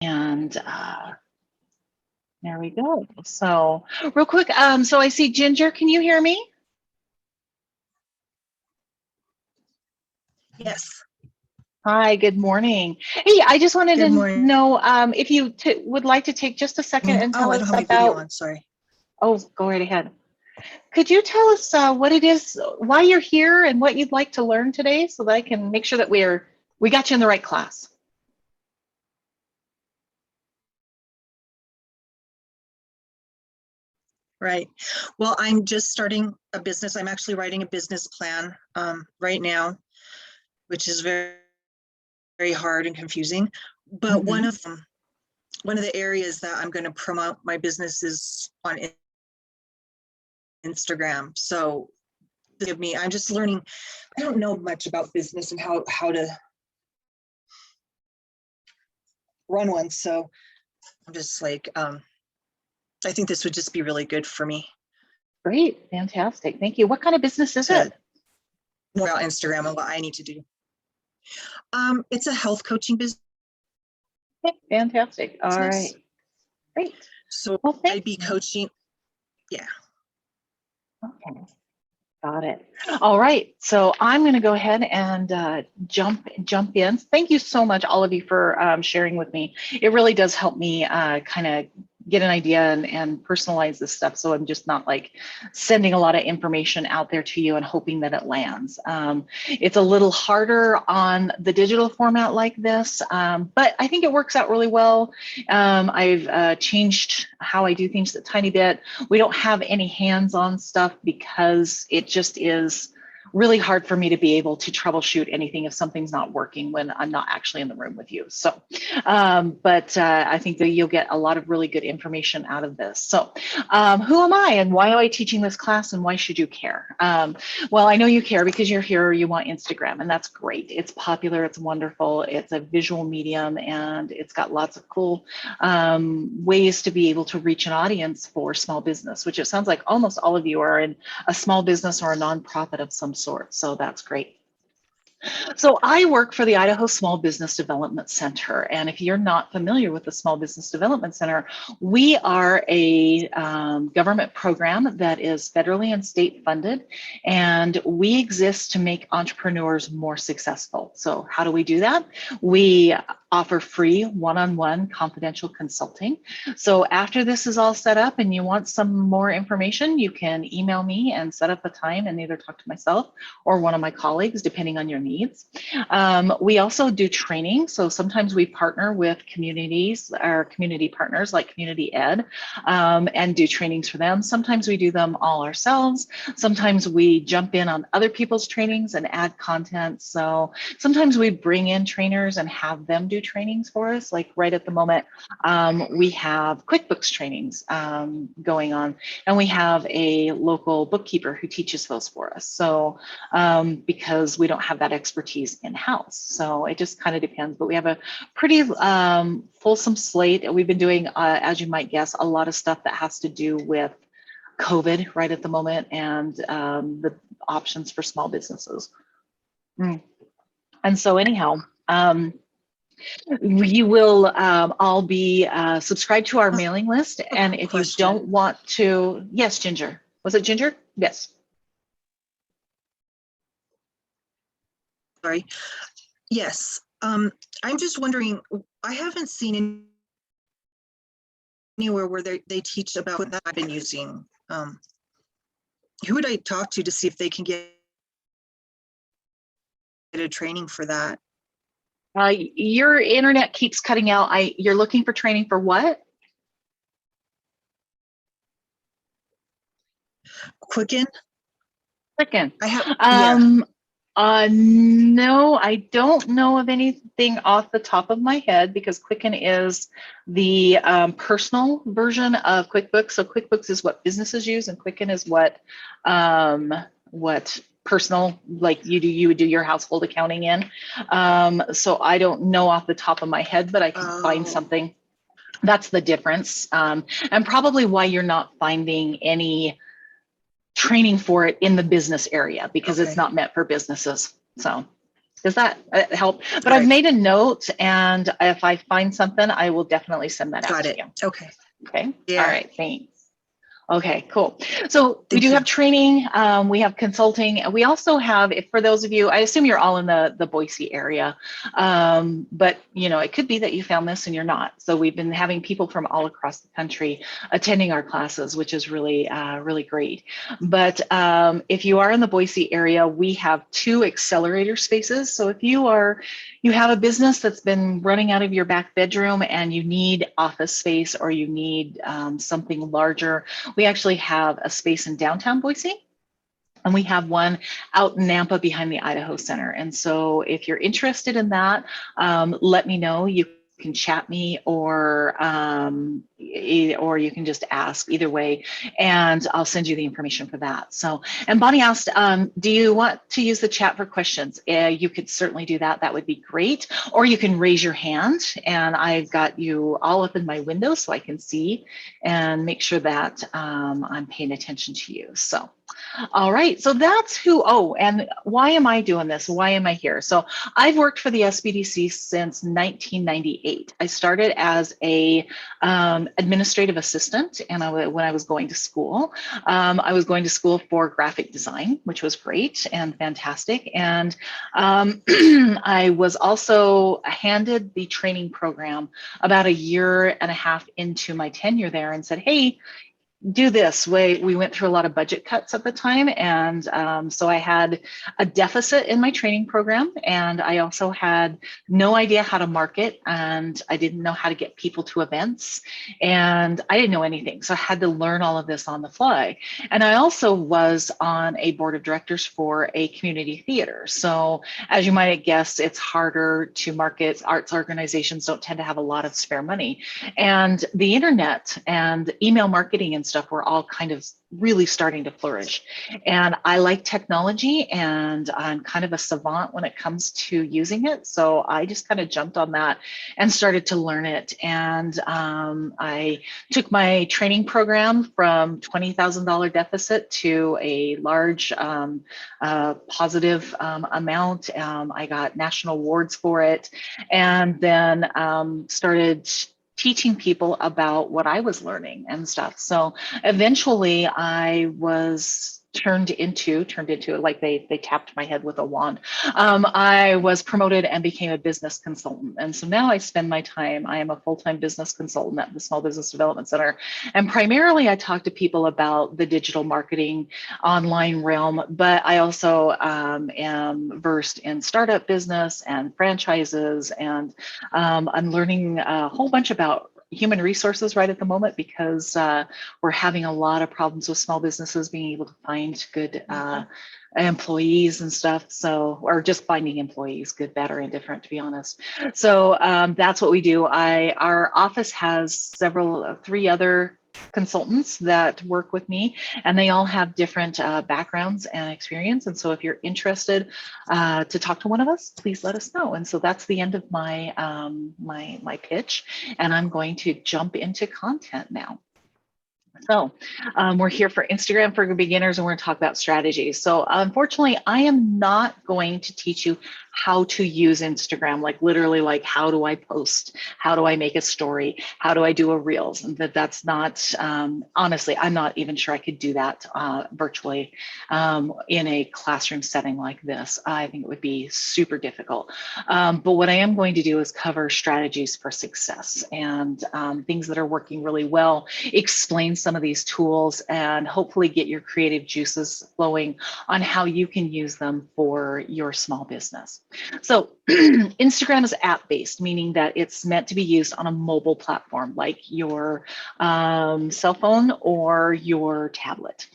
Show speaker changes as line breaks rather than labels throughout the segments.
And there we go. So real quick, so I see Ginger, can you hear me?
Yes.
Hi, good morning. Hey, I just wanted to know if you would like to take just a second and tell
I
us
don't have my
about.
video on, sorry.
Oh, go right ahead. Could you tell us what it is, why you're here, and what you'd like to learn today, so that I can make sure that we got you in the right class?
Right. Well, I'm just starting a business. I'm actually writing a business plan right now, which is very, very hard and confusing. But one of the areas that I'm going to promote my business is on Instagram. So give me, I'm just learning. I don't know much about business and how to run one. So I'm just like, I think this would just be really good for me.
Great, fantastic, thank you. What kind of business is it?
More about Instagram and what I need to do. It's a health coaching business.
Okay, fantastic. All right, great.
So
well,
I'd be coaching. Yeah.
Okay. Got it. All right. So I'm going to go ahead and jump in. Thank you so much, all of you, for sharing with me. It really does help me kind of get an idea and personalize this stuff. So I'm just not like sending a lot of information out there to you and hoping that it lands. It's a little harder on the digital format like this, but I think it works out really well. I've changed how I do things a tiny bit. We don't have any hands-on stuff because it just is really hard for me to be able to troubleshoot anything if something's not working when I'm not actually in the room with you. So, but I think that you'll get a lot of really good information out of this. So who am I and why am I teaching this class and why should you care? Well, I know you care because you're here, you want Instagram, and that's great. It's popular, it's wonderful, it's a visual medium, and it's got lots of cool ways to be able to reach an audience for small business, which it sounds like almost all of you are in a small business or a nonprofit of some sort. So that's great. So I work for the Idaho Small Business Development Center. And if you're not familiar with the Small Business Development Center, we are a government program that is federally and state funded. And we exist to make entrepreneurs more successful. So how do we do that? We offer free one-on-one confidential consulting. So after this is all set up and you want some more information, you can email me and set up a time and either talk to myself or one of my colleagues, depending on your needs. We also do training. So sometimes we partner with communities, our community partners like Community Ed, and do trainings for them. Sometimes we do them all ourselves. Sometimes we jump in on other people's trainings and add content. So sometimes we bring in trainers and have them do trainings for us. Like right at the moment, we have QuickBooks trainings going on, and we have a local bookkeeper who teaches those for us. So because we don't have that expertise in-house. So it just kind of depends, but we have a pretty fulsome slate. We've been doing, as you might guess, a lot of stuff that has to do with COVID right at the moment and the options for small businesses. And so anyhow, you will all be subscribed to our mailing list. And if you don't want to, yes, Ginger. Was it Ginger? Yes.
Sorry. Yes. I'm just wondering, I haven't seen anywhere where they teach about what I've been using. Who would I talk to see if they can get a training for that?
Your internet keeps cutting out. You're looking for training for what?
Quicken.
Quicken.
I have.
No, I don't know of anything off the top of my head because Quicken is the personal version of QuickBooks. So QuickBooks is what businesses use, and Quicken is what personal, like you would do your household accounting in. So I don't know off the top of my head, but I can find something. That's the difference, and probably why you're not finding any training for it in the business area, because it's not meant for businesses. So Does that help? But I've
Right.
made a note, and if I find something, I will definitely send that out
Got
to
it.
you.
Okay.
Okay. All
Yeah.
right. Thanks. Okay, cool. So we
Thank
do
you.
have training, we have consulting, and we also have, if for those of you, I assume you're all in the Boise area, but you know, it could be that you found this and you're not. So we've been having people from all across the country attending our classes, which is really, really great. But if you are in the Boise area, we have 2 accelerator spaces. So if you have a business that's been running out of your back bedroom and you need office space, or you need something larger, we actually have a space in downtown Boise, and we have one out in Nampa behind the Idaho Center. And so if you're interested in that, let me know. You can chat me, or you can just ask, either way, and I'll send you the information for that. So, and Bonnie asked, do you want to use the chat for questions? You could certainly do that. That would be great. Or you can raise your hand, and I've got you all up in my window so I can see and make sure that I'm paying attention to you. So. All right, so that's who, oh, and why am I doing this? Why am I here? So I've worked for the SBDC since 1998. I started as a administrative assistant, and when I was going to school, I was going to school for graphic design, which was great and fantastic. And I was also handed the training program about a year and a half into my tenure there, and said, hey, do this. We went through a lot of budget cuts at the time. And so I had a deficit in my training program, and I also had no idea how to market, and I didn't know how to get people to events, and I didn't know anything. So I had to learn all of this on the fly. And I also was on a board of directors for a community theater. So as you might have guessed, it's harder to market. Arts organizations don't tend to have a lot of spare money. And the internet and email marketing and stuff were all kind of really starting to flourish. And I like technology, and I'm kind of a savant when it comes to using it. So I just kind of jumped on that and started to learn it. And I took my training program from $20,000 deficit to a large positive amount. I got national awards for it, and then started teaching people about what I was learning and stuff. So eventually I was turned into like they tapped my head with a wand. I was promoted and became a business consultant. And so now I spend my time, I am a full-time business consultant at the Small Business Development Center. And primarily I talk to people about the digital marketing online realm, but I also am versed in startup business and franchises, and I'm learning a whole bunch about human resources right at the moment, because we're having a lot of problems with small businesses being able to find good employees and stuff. So, or just finding employees, good, bad, or indifferent, to be honest. So that's what we do. Our office has 3 other consultants that work with me, and they all have different backgrounds and experience. And so if you're interested to talk to one of us, please let us know. And so that's the end of my my pitch, and I'm going to jump into content now. So we're here for Instagram for beginners, and we're going to talk about strategies. So unfortunately, I am not going to teach you how to use Instagram, like literally, like how do I post? How do I make a story? How do I do a Reels? And that's not, honestly, I'm not even sure I could do that virtually in a classroom setting like this. I think it would be super difficult. But what I am going to do is cover strategies for success, and things that are working really well, explain some of these tools, and hopefully get your creative juices flowing on how you can use them for your small business. So Instagram is app-based, meaning that it's meant to be used on a mobile platform like your cell phone or your tablet.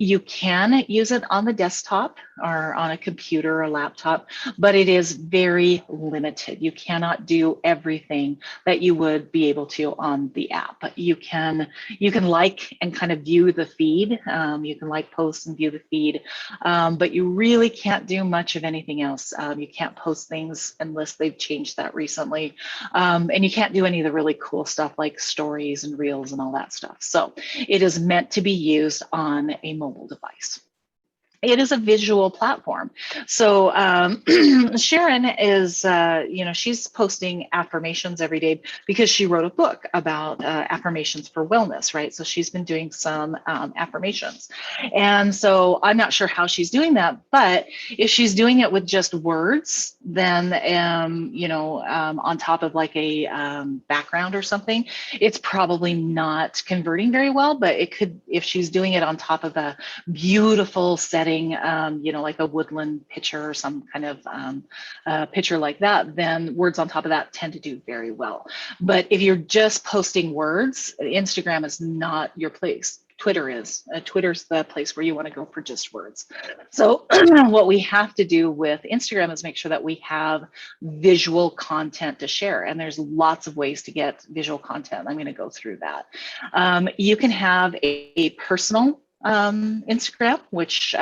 You can use it on the desktop or on a computer or laptop, but it is very limited. You cannot do everything that you would be able to on the app. You can like and kind of view the feed. You can like, post, and view the feed, but you really can't do much of anything else. You can't post things unless they've changed that recently. And you can't do any of the really cool stuff like stories and reels and all that stuff. So it is meant to be used on a mobile device. It is a visual platform. So Sharon is, she's posting affirmations every day because she wrote a book about affirmations for wellness, right? So she's been doing some affirmations. And so I'm not sure how she's doing that, but if she's doing it with just words, then, on top of like a background or something, it's probably not converting very well, but it could, if she's doing it on top of a beautiful setting, like a woodland picture or some kind of picture like that, then words on top of that tend to do very well. But if you're just posting words, Instagram is not your place. Twitter is. Twitter's the place where you want to go for just words. So what we have to do with Instagram is make sure that we have visual content to share. And there's lots of ways to get visual content. I'm going to go through that. You can have a personal Instagram, which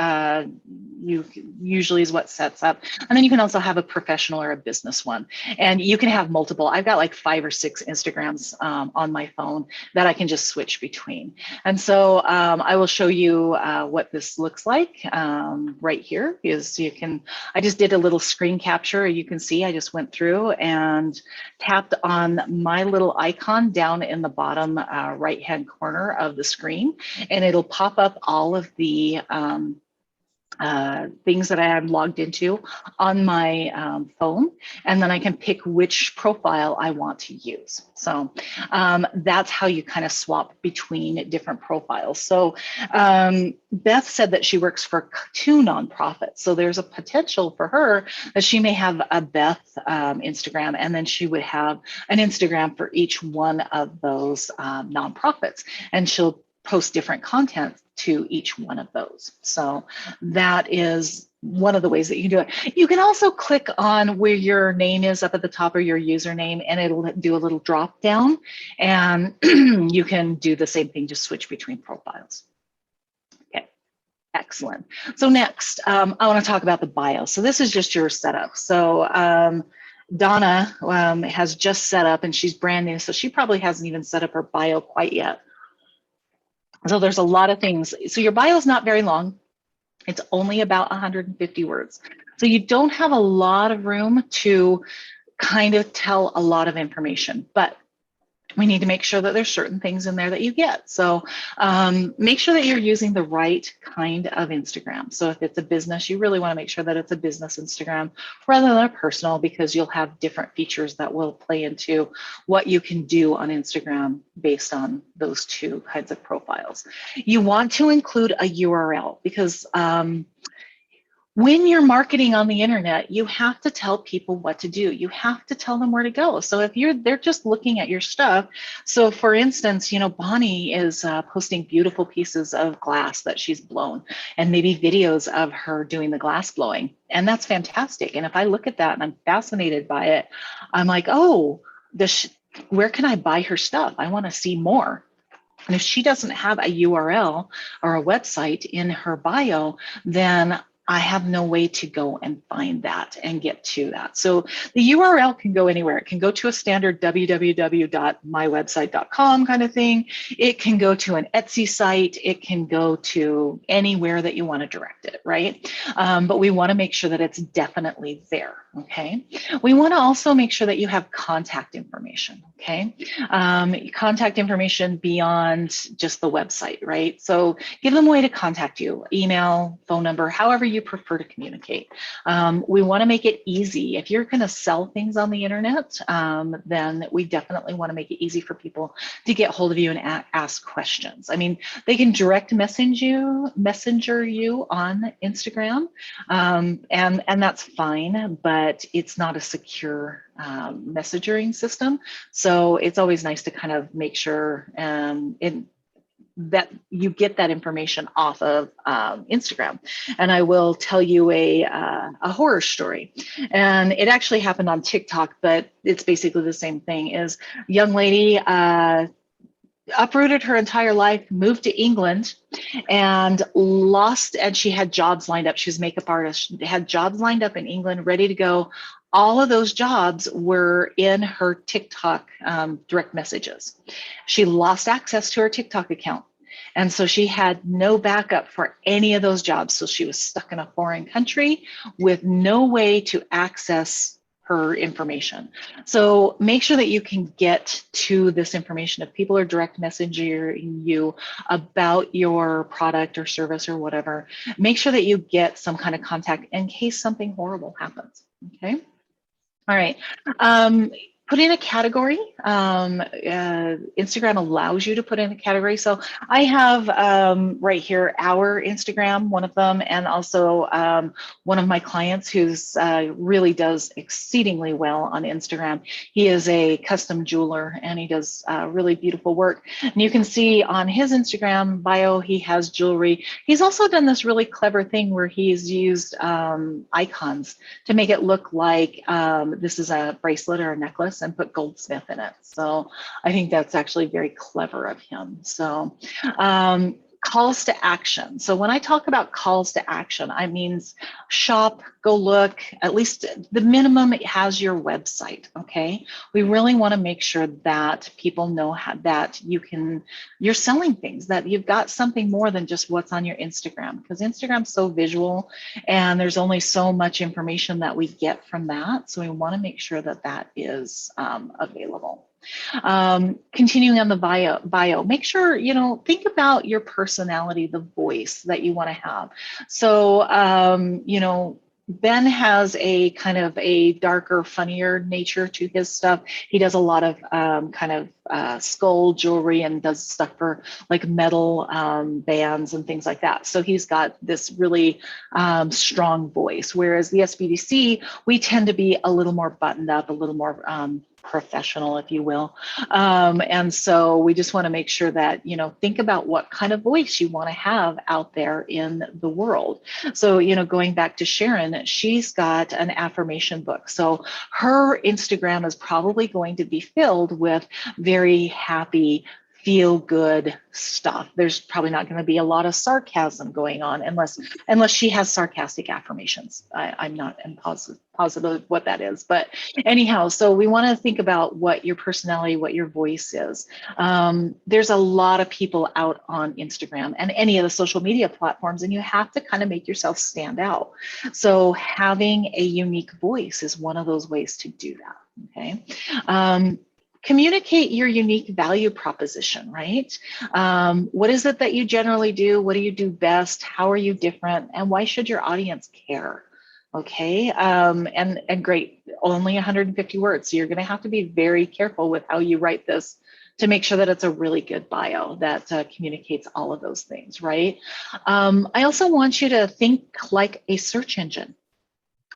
usually is what sets up. And then you can also have a professional or a business one. And you can have multiple. I've got like 5 or 6 Instagrams on my phone that I can just switch between. And so I will show you what this looks like right here. Is you can, I just did a little screen capture. You can see I just went through and tapped on my little icon down in the bottom right-hand corner of the screen, and it'll pop up all of the things that I have logged into on my phone, and then I can pick which profile I want to use. So that's how you kind of swap between different profiles. So Beth said that she works for 2 nonprofits. So there's a potential for her that she may have a Beth Instagram, and then she would have an Instagram for each one of those nonprofits, and she'll post different content to each one of those. So that is one of the ways that you can do it. You can also click on where your name is up at the top, or your username, and it'll do a little drop down, and you can do the same thing, just switch between profiles. Okay, excellent. So next, I want to talk about the bio. So this is just your setup. So Donna has just set up, and she's brand new, so she probably hasn't even set up her bio quite yet. So there's a lot of things. So your bio is not very long. It's only about 150 words. So you don't have a lot of room to kind of tell a lot of information, but we need to make sure that there's certain things in there that you get. So make sure that you're using the right kind of Instagram. So if it's a business, you really want to make sure that it's a business Instagram rather than a personal, because you'll have different features that will play into what you can do on Instagram based on those 2 kinds of profiles. You want to include a URL, because when you're marketing on the internet, you have to tell people what to do. You have to tell them where to go. So if they're just looking at your stuff. So for instance, Bonnie is posting beautiful pieces of glass that she's blown, and maybe videos of her doing the glass blowing. And that's fantastic. And if I look at that and I'm fascinated by it, I'm like, oh, where can I buy her stuff? I want to see more. And if she doesn't have a URL or a website in her bio, then I have no way to go and find that and get to that. So the URL can go anywhere. It can go to a standard www.mywebsite.com kind of thing. It can go to an Etsy site. It can go to anywhere that you want to direct it, right? But we want to make sure that it's definitely there, okay? We want to also make sure that you have contact information, okay? Contact information beyond just the website, right? So give them a way to contact you, email, phone number, however you prefer to communicate. We want to make it easy. If you're going to sell things on the internet, then we definitely want to make it easy for people to get hold of you and ask questions. I mean, they can direct messenger you on Instagram, and that's fine, but it's not a secure messaging system. So it's always nice to kind of make sure that you get that information off of Instagram. And I will tell you a horror story. And it actually happened on TikTok, but it's basically the same thing. Is a young lady uprooted her entire life, moved to England, and she had jobs lined up. She was a makeup artist. She had jobs lined up in England, ready to go. All of those jobs were in her TikTok direct messages. She lost access to her TikTok account. And so she had no backup for any of those jobs. So she was stuck in a foreign country with no way to access her information. So make sure that you can get to this information. If people are direct messaging you about your product or service or whatever, make sure that you get some kind of contact in case something horrible happens. Okay. All right. Put in a category. Instagram allows you to put in a category. So I have right here our Instagram, one of them, and also one of my clients who's really does exceedingly well on Instagram. He is a custom jeweler and he does really beautiful work. And you can see on his Instagram bio, he has jewelry. He's also done this really clever thing where he's used icons to make it look like this is a bracelet or a necklace and put goldsmith in it. So I think that's actually very clever of him. So calls to action. So when I talk about calls to action, I mean shop, go look, at least the minimum it has your website, okay? We really want to make sure that people know that you're selling things, that you've got something more than just what's on your Instagram, because Instagram's so visual and there's only so much information that we get from that. So we want to make sure that that is available. Continuing on the bio, make sure, think about your personality, the voice that you want to have. So, Ben has a kind of a darker, funnier nature to his stuff. He does a lot of skull jewelry and does stuff for like metal bands and things like that. So he's got this really strong voice, whereas the SBDC, we tend to be a little more buttoned up, a little more professional, if you will. And so we just want to make sure that, think about what kind of voice you want to have out there in the world. So, going back to Sharon, she's got an affirmation book. So her Instagram is probably going to be filled with very happy, feel good stuff. There's probably not going to be a lot of sarcasm going on unless she has sarcastic affirmations. I'm not positive what that is, but anyhow, so we want to think about what your personality, what your voice is. There's a lot of people out on Instagram and any of the social media platforms, and you have to kind of make yourself stand out. So having a unique voice is one of those ways to do that. Okay. Communicate your unique value proposition, right? What is it that you generally do? What do you do best? How are you different? And why should your audience care? Okay, and great, only 150 words. So you're gonna have to be very careful with how you write this to make sure that it's a really good bio that communicates all of those things, right? I also want you to think like a search engine.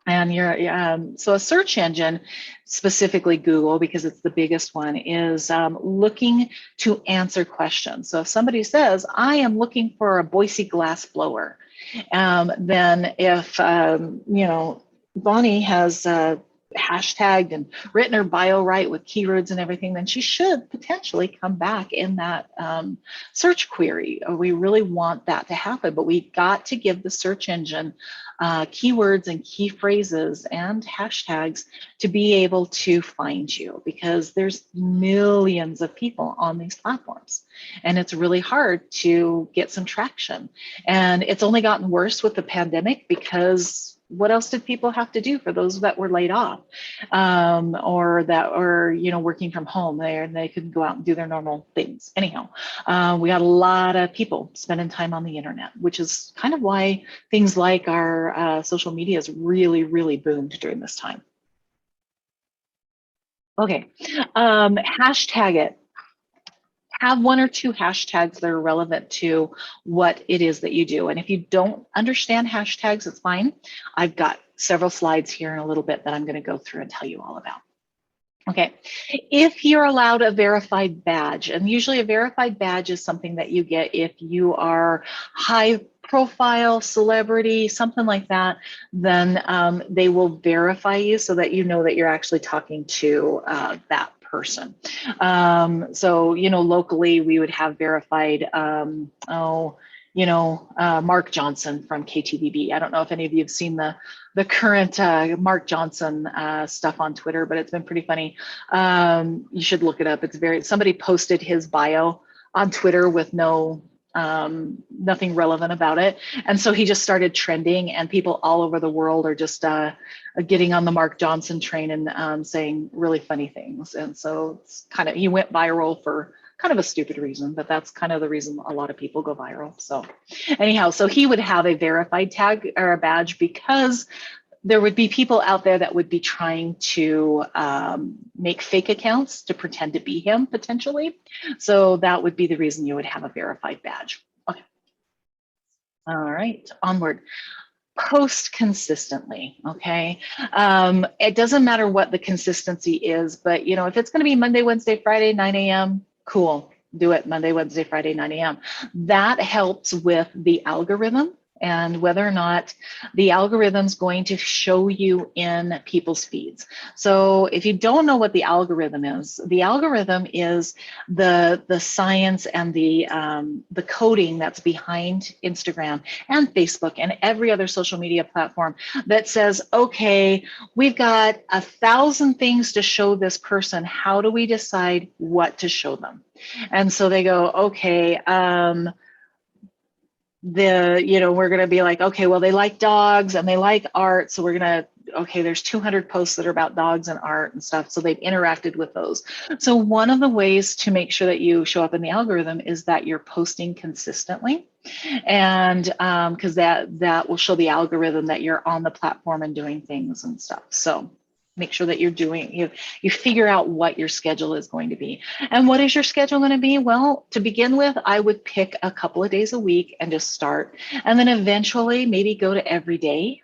And so a search engine, specifically Google, because it's the biggest one, is looking to answer questions. So if somebody says, I am looking for a Boise glass blower, then if, Bonnie has hashtagged and written her bio right with keywords and everything, then she should potentially come back in that search query. We really want that to happen, but we got to give the search engine keywords and key phrases and hashtags to be able to find you, because there's millions of people on these platforms and it's really hard to get some traction. And it's only gotten worse with the pandemic, because what else did people have to do for those that were laid off or that were, working from home there, and they couldn't go out and do their normal things? Anyhow, we got a lot of people spending time on the internet, which is kind of why things like our social media has really, really boomed during this time. Okay, hashtag it. Have one or two hashtags that are relevant to what it is that you do. And if you don't understand hashtags, it's fine. I've got several slides here in a little bit that I'm going to go through and tell you all about. Okay, if you're allowed a verified badge, and usually a verified badge is something that you get if you are high profile, celebrity, something like that, then they will verify you so that you know that you're actually talking to that person. So, locally we would have verified, Mark Johnson from KTVB. I don't know if any of you have seen the current Mark Johnson stuff on Twitter, but it's been pretty funny. You should look it up. Somebody posted his bio on Twitter with no nothing relevant about it. And so he just started trending, and people all over the world are just getting on the Mark Johnson train and saying really funny things. And so it's kind of, he went viral for kind of a stupid reason, but that's kind of the reason a lot of people go viral. So anyhow, so he would have a verified tag or a badge because there would be people out there that would be trying to make fake accounts to pretend to be him potentially. So that would be the reason you would have a verified badge. Okay. All right, onward. Post consistently, okay? It doesn't matter what the consistency is, but you know, if it's gonna be Monday, Wednesday, Friday, 9 a.m., cool, do it Monday, Wednesday, Friday, 9 a.m. That helps with the algorithm and whether or not the algorithm's going to show you in people's feeds. So if you don't know what the algorithm is the science and the coding that's behind Instagram and Facebook and every other social media platform that says, okay, we've got 1,000 things to show this person. How do we decide what to show them? And so they go, okay, we're going to be like, okay, well, they like dogs and they like art. So we're going to, okay, there's 200 posts that are about dogs and art and stuff. So they've interacted with those. So one of the ways to make sure that you show up in the algorithm is that you're posting consistently. And because that will show the algorithm that you're on the platform and doing things and stuff. So make sure that you're doing, you figure out what your schedule is going to be. And what is your schedule going to be? Well, to begin with, I would pick a couple of days a week and just start. And then eventually maybe go to every day.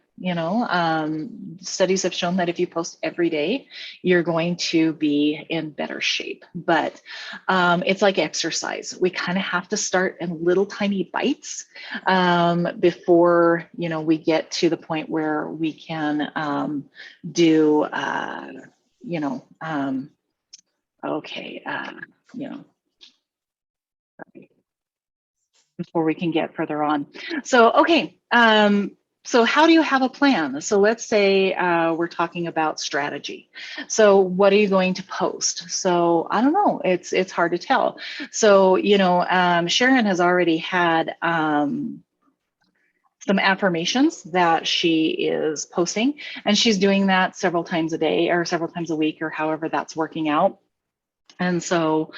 Studies have shown that if you post every day, you're going to be in better shape. But it's like exercise. We kind of have to start in little tiny bites before we get to the point where we can do before we can get further on. So okay. So how do you have a plan? So let's say we're talking about strategy. So what are you going to post? So I don't know, it's hard to tell. So, Sharon has already had some affirmations that she is posting, and she's doing that several times a day or several times a week or however that's working out. And so,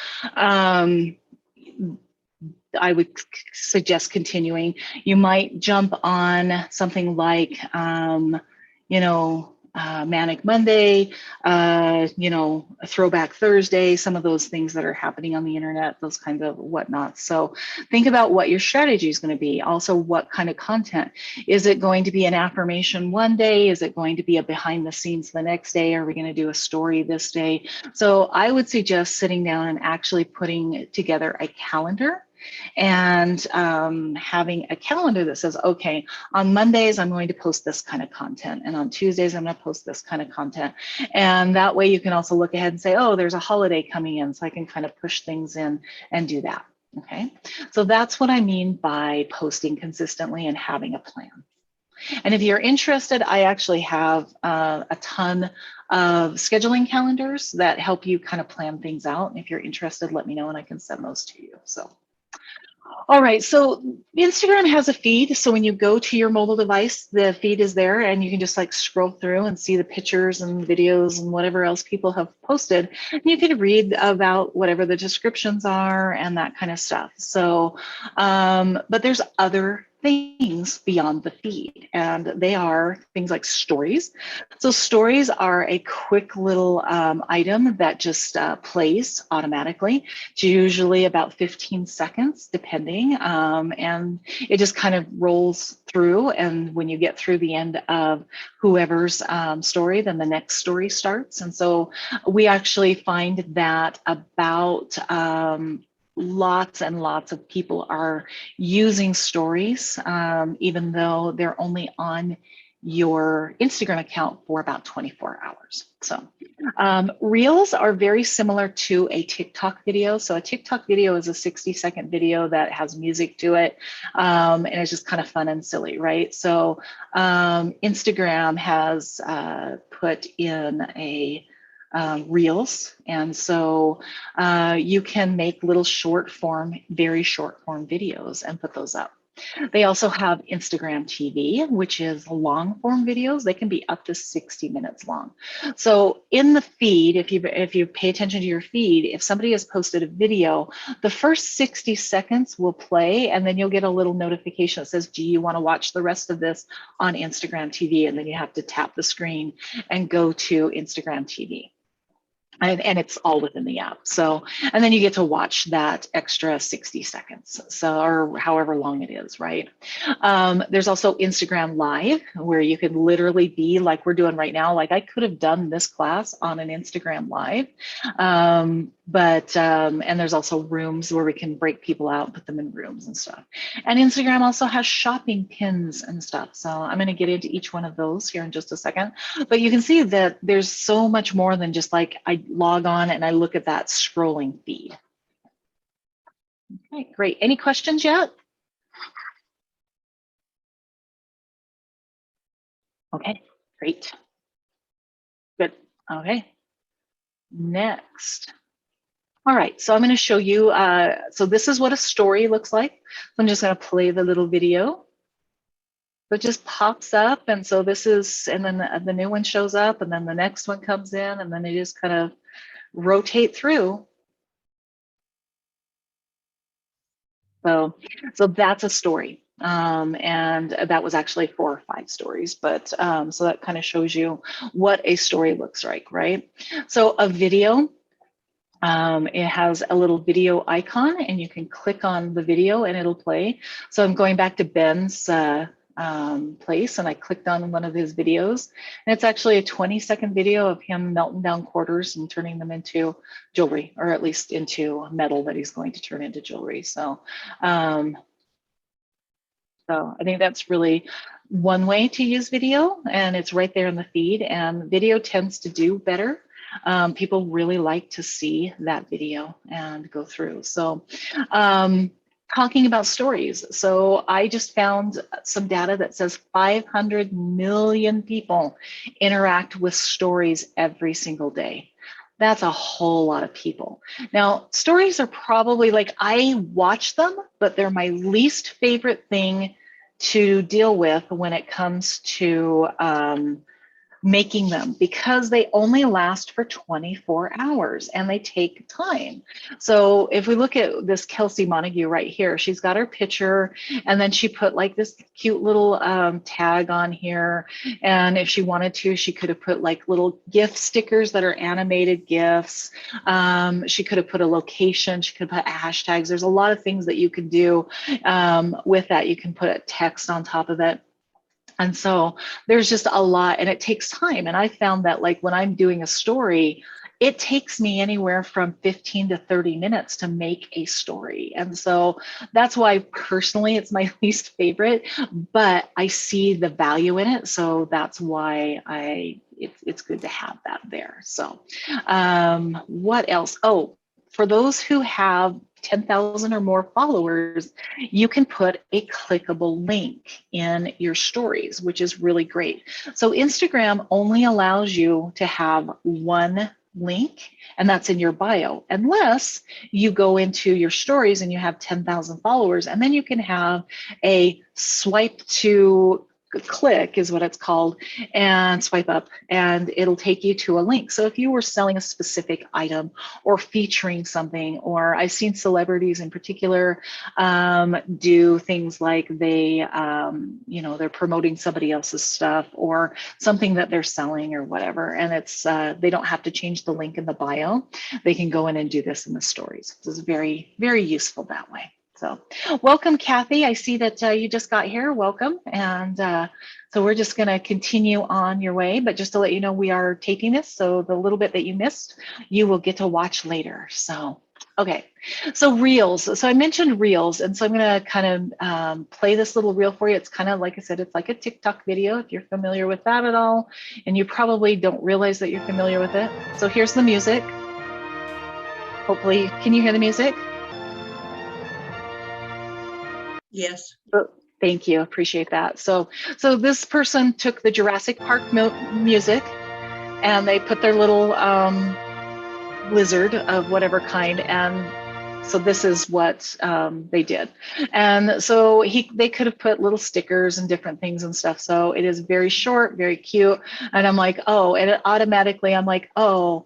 I would suggest continuing. You might jump on something like, Manic Monday, Throwback Thursday, some of those things that are happening on the internet, those kinds of whatnot. So think about what your strategy is going to be. Also, what kind of content. Is it going to be an affirmation one day? Is it going to be a behind the scenes the next day? Are we going to do a story this day? So I would suggest sitting down and actually putting together a calendar and having a calendar that says, okay, on Mondays, I'm going to post this kind of content. And on Tuesdays, I'm going to post this kind of content. And that way you can also look ahead and say, oh, there's a holiday coming in. So I can kind of push things in and do that. Okay. So that's what I mean by posting consistently and having a plan. And if you're interested, I actually have a ton of scheduling calendars that help you kind of plan things out. And if you're interested, let me know and I can send those to you. So. All right, so Instagram has a feed. So when you go to your mobile device, the feed is there and you can just like scroll through and see the pictures and videos and whatever else people have posted. And you can read about whatever the descriptions are and that kind of stuff. So, but there's other things beyond the feed, and they are things like stories. So stories are a quick little item that just plays automatically. It's usually about 15 seconds, depending, and it just kind of rolls through. And when you get through the end of whoever's story, then the next story starts. And so we actually find that about lots and lots of people are using stories, even though they're only on your Instagram account for about 24 hours. So Reels are very similar to a TikTok video. So a TikTok video is a 60-second video that has music to it. And it's just kind of fun and silly, right? So Instagram has put in Reels. And so you can make little short form, very short form videos and put those up. They also have Instagram TV, which is long form videos. They can be up to 60 minutes long. So in the feed, if you pay attention to your feed, if somebody has posted a video, the first 60 seconds will play, and then you'll get a little notification that says, do you want to watch the rest of this on Instagram TV? And then you have to tap the screen and go to Instagram TV. And it's all within the app. So, and then you get to watch that extra 60 seconds. So, or however long it is, right? There's also Instagram Live, where you can literally be like we're doing right now. Like I could have done this class on an Instagram Live. And there's also rooms where we can break people out, put them in rooms and stuff. And Instagram also has shopping pins and stuff. So I'm going to get into each one of those here in just a second. But you can see that there's so much more than just like I log on and I look at that scrolling feed. Okay, great. Any questions yet? Okay, great. Good. Okay. Next. All right, so I'm going to show you, so this is what a story looks like. So I'm just going to play the little video. So it just pops up, and so this is, and then the new one shows up, and then the next one comes in, and then they just kind of rotate through. So that's a story. And that was actually 4 or 5 stories, but so that kind of shows you what a story looks like, right? So a video, it has a little video icon, and you can click on the video and it'll play. So I'm going back to Ben's place, and I clicked on one of his videos, and it's actually a 20-second video of him melting down quarters and turning them into jewelry, or at least into metal that he's going to turn into jewelry. So I think that's really one way to use video, and it's right there in the feed, and video tends to do better. People really like to see that video and go through. So talking about stories. So I just found some data that says 500 million people interact with stories every single day. That's a whole lot of people. Now, stories are probably like, I watch them, but they're my least favorite thing to deal with when it comes to making them, because they only last for 24 hours and they take time. So if we look at this Kelsey Montague right here, she's got her picture, and then she put like this cute little tag on here. And if she wanted to, she could have put like little gift stickers that are animated gifts. She could have put a location, she could put hashtags. There's a lot of things that you can do with that. You can put a text on top of it. And so there's just a lot, and it takes time. And I found that like when I'm doing a story, it takes me anywhere from 15 to 30 minutes to make a story. And so that's why personally it's my least favorite, but I see the value in it. So that's why it's good to have that there. So what else? Oh, for those who have 10,000 or more followers, you can put a clickable link in your stories, which is really great. So Instagram only allows you to have one link, and that's in your bio, unless you go into your stories and you have 10,000 followers, and then you can have a swipe to click is what it's called, and swipe up, and it'll take you to a link. So if you were selling a specific item or featuring something, or I've seen celebrities in particular do things like they, they're promoting somebody else's stuff or something that they're selling or whatever, and it's they don't have to change the link in the bio. They can go in and do this in the stories. This is very, very useful that way. So welcome, Kathy. I see that you just got here. Welcome. And so we're just going to continue on your way. But just to let you know, we are taping this. So the little bit that you missed, you will get to watch later. So, okay. So Reels. So I mentioned Reels. And so I'm going to kind of play this little reel for you. It's kind of, like I said, it's like a TikTok video, if you're familiar with that at all. And you probably don't realize that you're familiar with it. So here's the music. Hopefully, can you hear the music?
Yes.
Thank you, appreciate that. So this person took the Jurassic Park music and they put their little lizard of whatever kind, and so this is what they did. And so they could have put little stickers and different things and stuff. So it is very short, very cute. And I'm like, oh, and it automatically, I'm like, oh,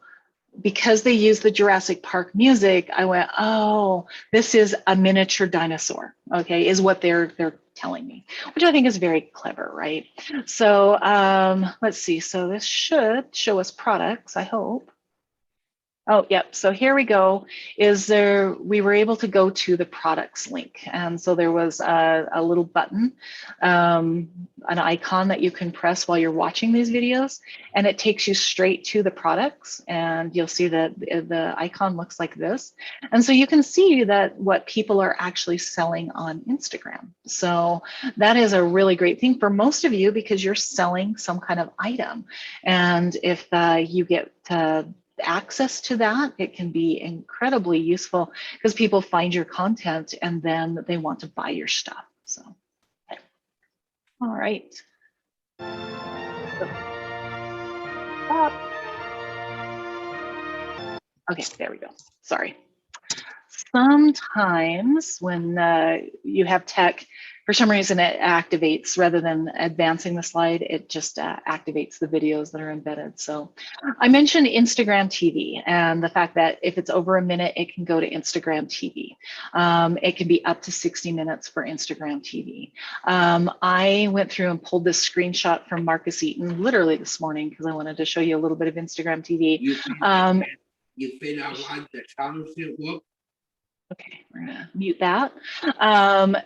because they use the Jurassic Park music, I went, oh, this is a miniature dinosaur, okay, is what they're telling me, which I think is very clever, right? So let's see. So this should show us products, I hope. Oh, yep. So here we go. We were able to go to the products link. And so there was a little button, an icon that you can press while you're watching these videos, and it takes you straight to the products. And you'll see that the icon looks like this. And so you can see that what people are actually selling on Instagram. So that is a really great thing for most of you, because you're selling some kind of item. And if you get access to that, it can be incredibly useful, because people find your content and then they want to buy your stuff. So, okay. All right. Okay, there we go. Sorry. Sometimes when you have tech, for some reason it activates, rather than advancing the slide, it just activates the videos that are embedded. So I mentioned Instagram TV, and the fact that if it's over a minute, it can go to Instagram TV. It can be up to 60 minutes for Instagram TV. I went through and pulled this screenshot from Marcus Eaton literally this morning, because I wanted to show you a little bit of Instagram TV.
You feel like the channels didn't work.
Okay, we're gonna mute that.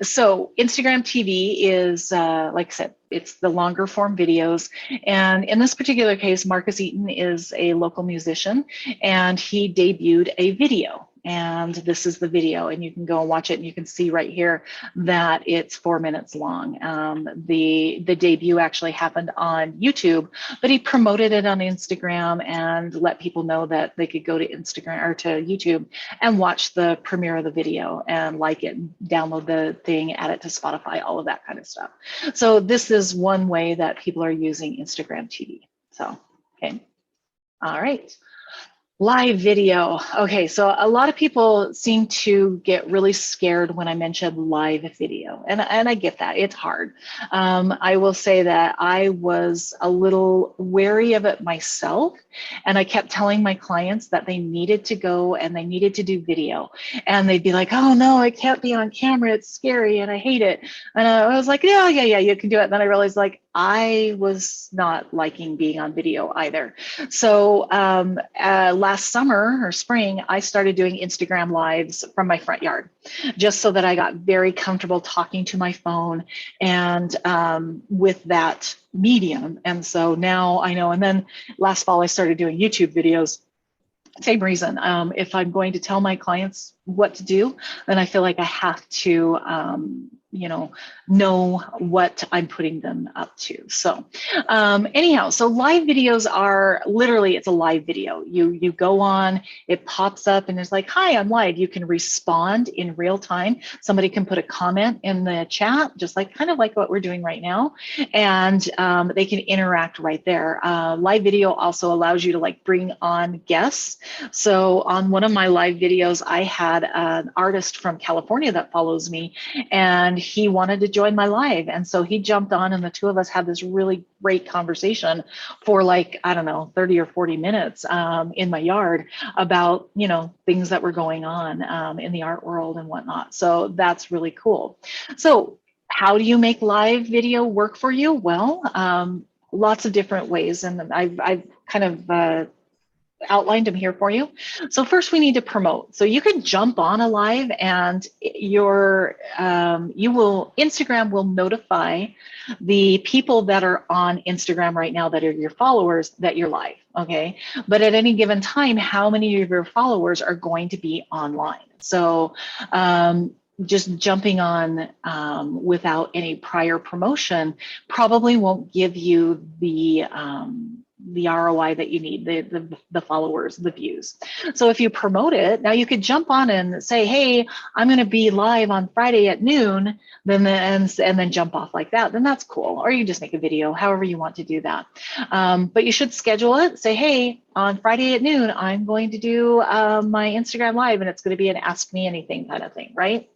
So Instagram TV is, like I said, it's the longer form videos. And in this particular case, Marcus Eaton is a local musician, and he debuted a video. And this is the video, and you can go and watch it, and you can see right here that it's 4 minutes long. The debut actually happened on YouTube, but he promoted it on Instagram and let people know that they could go to Instagram or to YouTube and watch the premiere of the video and like it, and download the thing, add it to Spotify, all of that kind of stuff. So this is one way that people are using Instagram TV. So, okay. All right. Live video. Okay, so a lot of people seem to get really scared when I mention live video, and I get that, it's hard. I will say that I was a little wary of it myself, and I kept telling my clients that they needed to go and they needed to do video, and they'd be like, oh no, I can't be on camera, it's scary and I hate it. And I was like, yeah, you can do it. And then I realized, like, I was not liking being on video either. So last summer or spring, I started doing Instagram lives from my front yard, just so that I got very comfortable talking to my phone and with that medium. And so now I know. And then last fall, I started doing YouTube videos. Same reason. If I'm going to tell my clients what to do, then I feel like I have to, know what I'm putting them up to. So anyhow, so live videos are literally, it's a live video. You go on, it pops up and it's like, hi, I'm live. You can respond in real time. Somebody can put a comment in the chat, just like kind of like what we're doing right now. And they can interact right there. Live video also allows you to like bring on guests. So on one of my live videos, I had an artist from California that follows me, and he wanted to join my live. And so he jumped on, and the two of us had this really great conversation for like, I don't know, 30 or 40 minutes in my yard about, things that were going on in the art world and whatnot. So that's really cool. So how do you make live video work for you? Well, lots of different ways. And I've kind of outlined them here for you. So first we need to promote. So you can jump on a live, and Instagram will notify the people that are on Instagram right now that are your followers that you're live, okay? But at any given time, how many of your followers are going to be online? So just jumping on without any prior promotion probably won't give you the ROI that you need, the followers, the views. So if you promote it, now you could jump on and say, hey, I'm going to be live on Friday at noon, and then jump off like that, then that's cool. Or you just make a video, however you want to do that. But you should schedule it. Say, hey, on Friday at noon, I'm going to do my Instagram live, and it's going to be an ask me anything kind of thing, right?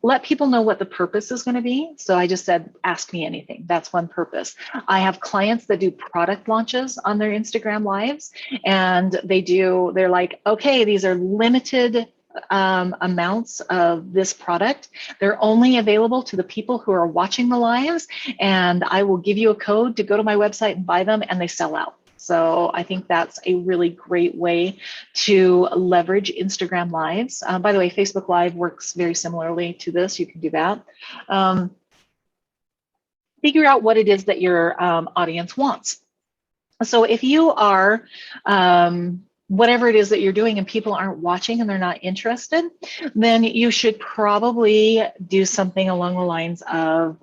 Let people know what the purpose is going to be. So I just said, ask me anything. That's one purpose. I have clients that do product launches on their Instagram lives, and they're like, okay, these are limited amounts of this product. They're only available to the people who are watching the lives, and I will give you a code to go to my website and buy them, and they sell out. So I think that's a really great way to leverage Instagram lives. By the way, Facebook Live works very similarly to this. You can do that. Figure out what it is that your audience wants. So if you are whatever it is that you're doing and people aren't watching and they're not interested, then you should probably do something along the lines of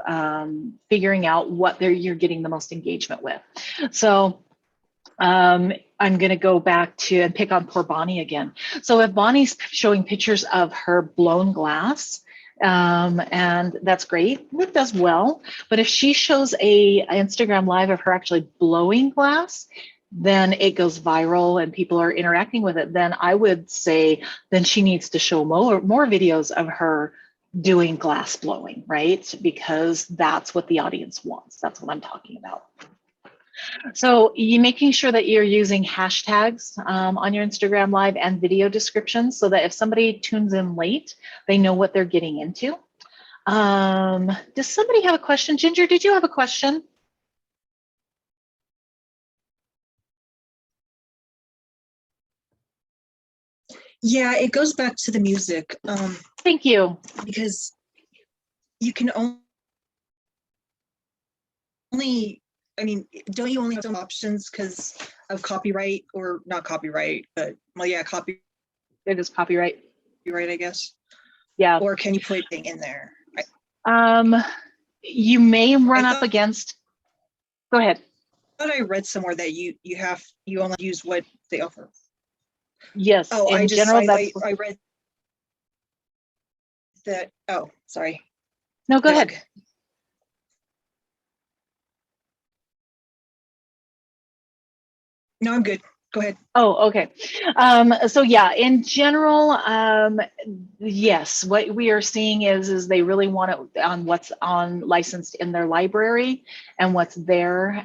figuring out what you're getting the most engagement with. So I'm going to go back to and pick on poor Bonnie again. So if Bonnie's showing pictures of her blown glass, and that's great, it does well. But if she shows a Instagram live of her actually blowing glass, then it goes viral and people are interacting with it. Then I would say then she needs to show more videos of her doing glass blowing, right? Because that's what the audience wants. That's what I'm talking about. So you making sure that you're using hashtags on your Instagram live and video descriptions so that if somebody tunes in late, they know what they're getting into. Does somebody have a question? Ginger, did you have a question?
Yeah, it goes back to the music.
Thank you.
Because you can only, I mean, don't you only have some options because of copyright, or not copyright, but well, yeah, copyright,
It is copyright.
I guess.
Yeah.
Or can you put anything in there?
You may run up against. Go ahead.
I thought I read somewhere that you only use what they offer.
Yes.
Oh,
in general,
I read that. Oh, sorry.
No, go ahead.
No, I'm good. Go ahead.
Oh, okay. So yeah, in general, yes, what we are seeing is they really want it on what's on licensed in their library and what's there.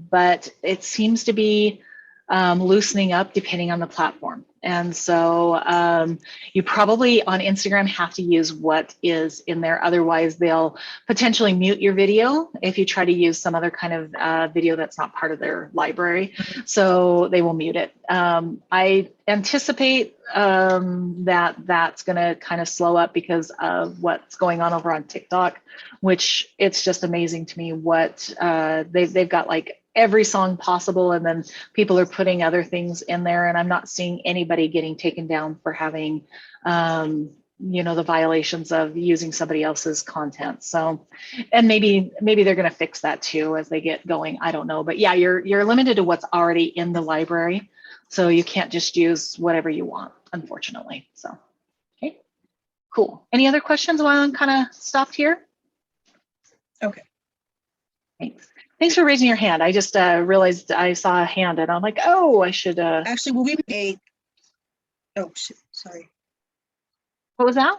But it seems to be loosening up depending on the platform. And so you probably on Instagram have to use what is in there. Otherwise, they'll potentially mute your video if you try to use some other kind of video that's not part of their library. So they will mute it. I anticipate that that's going to kind of slow up because of what's going on over on TikTok, which it's just amazing to me what they've got like every song possible, and then people are putting other things in there, and I'm not seeing anybody getting taken down for having the violations of using somebody else's content. So, and maybe they're going to fix that too as they get going. I don't know, but yeah, you're limited to what's already in the library, so you can't just use whatever you want, unfortunately. So, okay, cool. Any other questions while I'm kind of stopped here?
Okay.
Thanks. Thanks for raising your hand. I just realized I saw a hand and I'm like, oh, I should.
Actually, will we pay? Oh, shit, sorry.
What was that?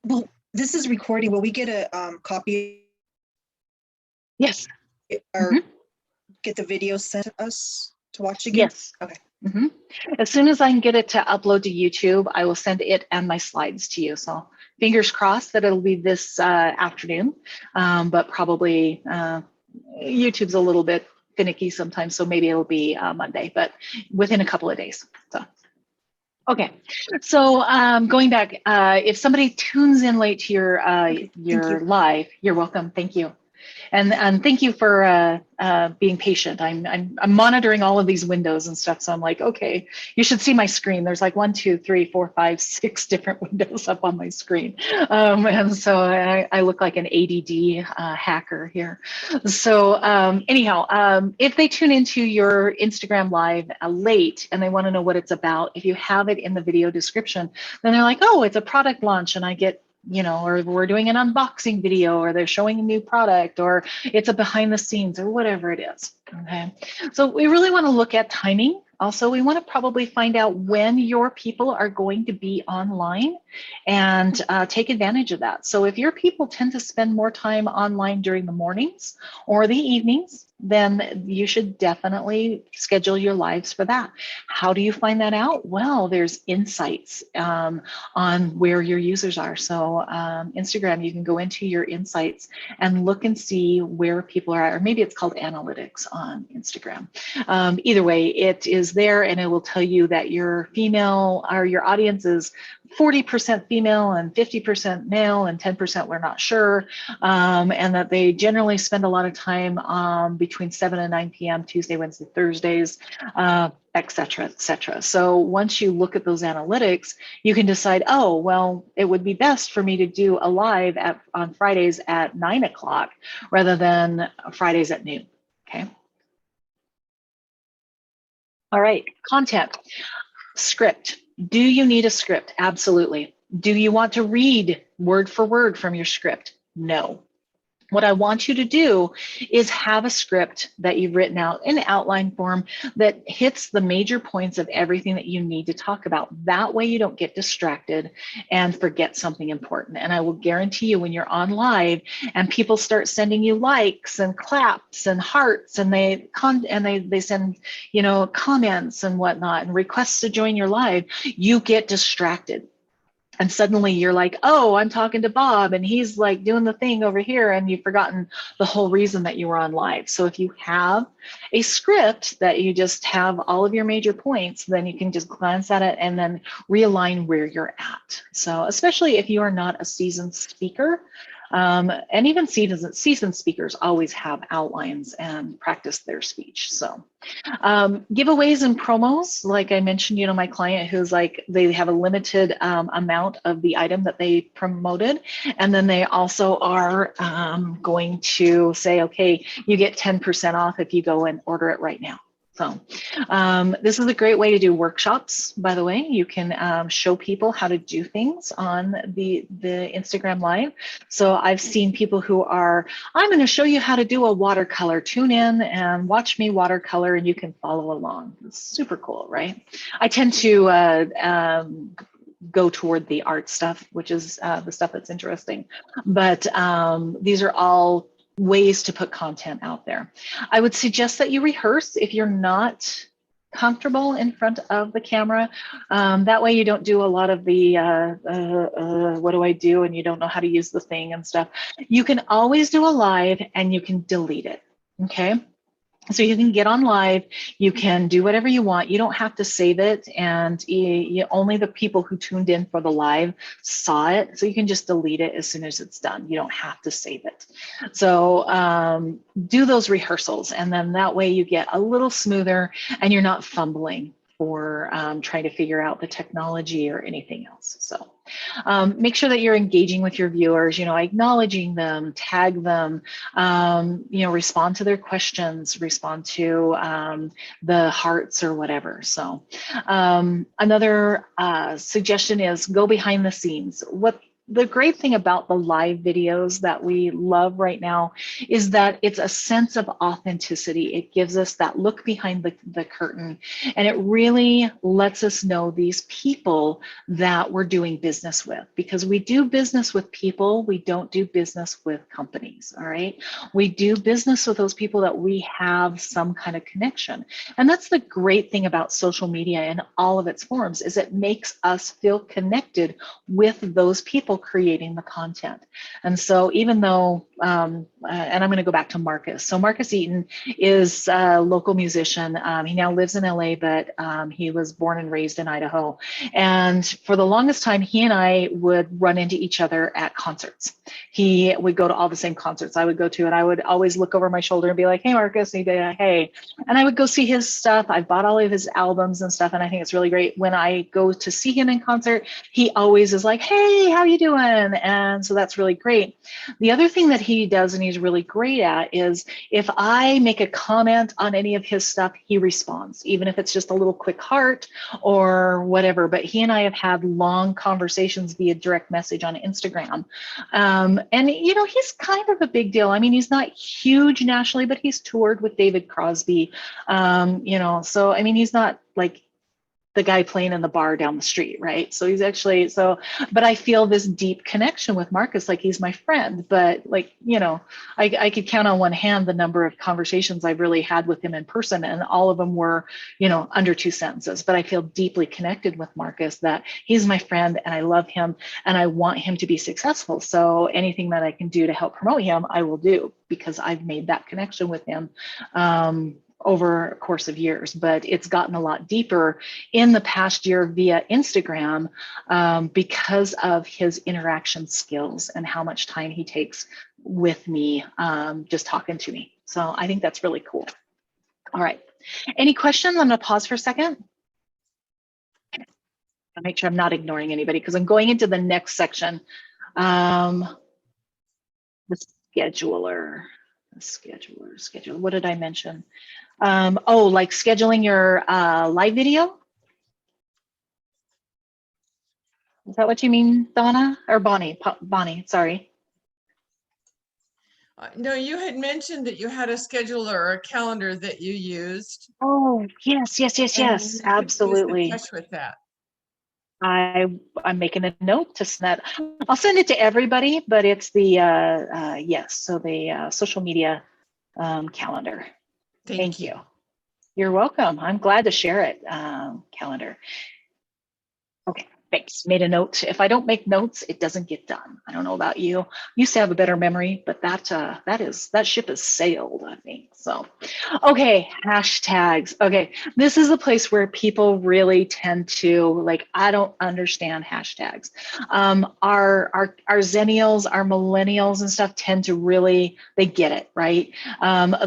Well, this is recording. Will we get a copy?
Yes.
Or get the video sent to us to watch again?
Yes. Okay. As soon as I can get it to upload to YouTube, I will send it and my slides to you. So fingers crossed that it'll be this afternoon, but probably YouTube's a little bit finicky sometimes, so maybe it'll be Monday, but within a couple of days. So, okay. So going back, if somebody tunes in late to your live, you're welcome. Thank you. And thank you for being patient. I'm monitoring all of these windows and stuff. So I'm like, okay, you should see my screen. There's like 1, 2, 3, 4, 5, 6 different windows up on my screen. And so I look like an ADD hacker here. So anyhow, if they tune into your Instagram live late and they want to know what it's about, if you have it in the video description, then they're like, oh, it's a product launch, and I get, or we're doing an unboxing video, or they're showing a new product, or it's a behind the scenes, or whatever it is. Okay. So we really want to look at timing. Also, we want to probably find out when your people are going to be online and take advantage of that. So if your people tend to spend more time online during the mornings or the evenings, then you should definitely schedule your lives for that. How do you find that out? Well, there's insights on where your users are. So Instagram, you can go into your insights and look and see where people are at, or maybe it's called analytics on Instagram. Either way, it is there, and it will tell you that your female, or your audience is 40% female and 50% male and 10% we're not sure, and that they generally spend a lot of time between 7 and 9 p.m. Tuesday, Wednesday, Thursdays, et cetera, et cetera. So once you look at those analytics, you can decide, oh, well, it would be best for me to do a live on Fridays at 9 o'clock rather than Fridays at noon. Okay. All right, content. Script. Do you need a script? Absolutely. Do you want to read word for word from your script? No. What I want you to do is have a script that you've written out in outline form that hits the major points of everything that you need to talk about. That way you don't get distracted and forget something important. And I will guarantee you, when you're on live and people start sending you likes and claps and hearts, and they send, comments and whatnot and requests to join your live, you get distracted. And suddenly you're like, oh, I'm talking to Bob and he's like doing the thing over here, and you've forgotten the whole reason that you were on live. So if you have a script that you just have all of your major points, then you can just glance at it and then realign where you're at. So especially if you are not a seasoned speaker, and even seasoned speakers always have outlines and practice their speech. So giveaways and promos, like I mentioned, my client who's like, they have a limited amount of the item that they promoted. And then they also are going to say, okay, you get 10% off if you go and order it right now. So this is a great way to do workshops, by the way. You can show people how to do things on the Instagram Live. So I've seen people who are, I'm going to show you how to do a watercolor. Tune in and watch me watercolor, and you can follow along. It's super cool, right? I tend to go toward the art stuff, which is the stuff that's interesting. But these are all ways to put content out there. I would suggest that you rehearse if you're not comfortable in front of the camera. That way you don't do a lot of the what do I do, and you don't know how to use the thing and stuff. You can always do a live and you can delete it, okay? So you can get on live, you can do whatever you want. You don't have to save it, and only the people who tuned in for the live saw it. So you can just delete it as soon as it's done. You don't have to save it. So do those rehearsals, and then that way you get a little smoother and you're not fumbling for trying to figure out the technology or anything else. So make sure that you're engaging with your viewers, acknowledging them, tag them, respond to their questions, respond to the hearts or whatever. So another suggestion is go behind the scenes. The great thing about the live videos that we love right now is that it's a sense of authenticity. It gives us that look behind the curtain, and it really lets us know these people that we're doing business with, because we do business with people. We don't do business with companies. All right. We do business with those people that we have some kind of connection. And that's the great thing about social media in all of its forms, is it makes us feel connected with those people still creating the content. And so even though, and I'm going to go back to Marcus. So Marcus Eaton is a local musician. He now lives in LA, but he was born and raised in Idaho. And for the longest time, he and I would run into each other at concerts. He would go to all the same concerts I would go to, and I would always look over my shoulder and be like, hey, Marcus, and he'd be like, hey. And I would go see his stuff. I bought all of his albums and stuff, and I think it's really great. When I go to see him in concert, he always is like, hey, how you doing? And so that's really great. The other thing that he does and he's really great at is if I make a comment on any of his stuff, he responds, even if it's just a little quick heart or whatever. But he and I have had long conversations via direct message on Instagram. And, you know, he's kind of a big deal. I mean, he's not huge nationally, but he's toured with David Crosby, you know, so, I mean, he's not like the guy playing in the bar down the street, right? So he's actually, so, but I feel this deep connection with Marcus, like he's my friend, but like, you know, I could count on one hand the number of conversations I've really had with him in person, and all of them were, you know, under 2 sentences, but I feel deeply connected with Marcus, that he's my friend and I love him and I want him to be successful. So anything that I can do to help promote him, I will do, because I've made that connection with him over a course of years. But it's gotten a lot deeper in the past year via Instagram because of his interaction skills and how much time he takes with me, just talking to me. So I think that's really cool. All right. Any questions? I'm going to pause for a second. I'll make sure I'm not ignoring anybody because I'm going into the next section. The scheduler. What did I mention? Oh, like scheduling your live video? Is that what you mean, Donna or Bonnie? Bonnie, sorry.
No, you had mentioned that you had a scheduler or a calendar that you used.
Oh, yes,
and you could use the
absolutely.
touch with that.
I'm making a note to send that. I'll send it to everybody, but it's the yes, so the social media calendar. Thank you. You're welcome. I'm glad to share it, calendar. Okay, thanks. Made a note. If I don't make notes, it doesn't get done. I don't know about you. Used to have a better memory, but that ship has sailed, I think. So, okay, hashtags. Okay, this is a place where people really tend to like. I don't understand hashtags. Our Zennials, our millennials, and stuff tend to really, they get it, right?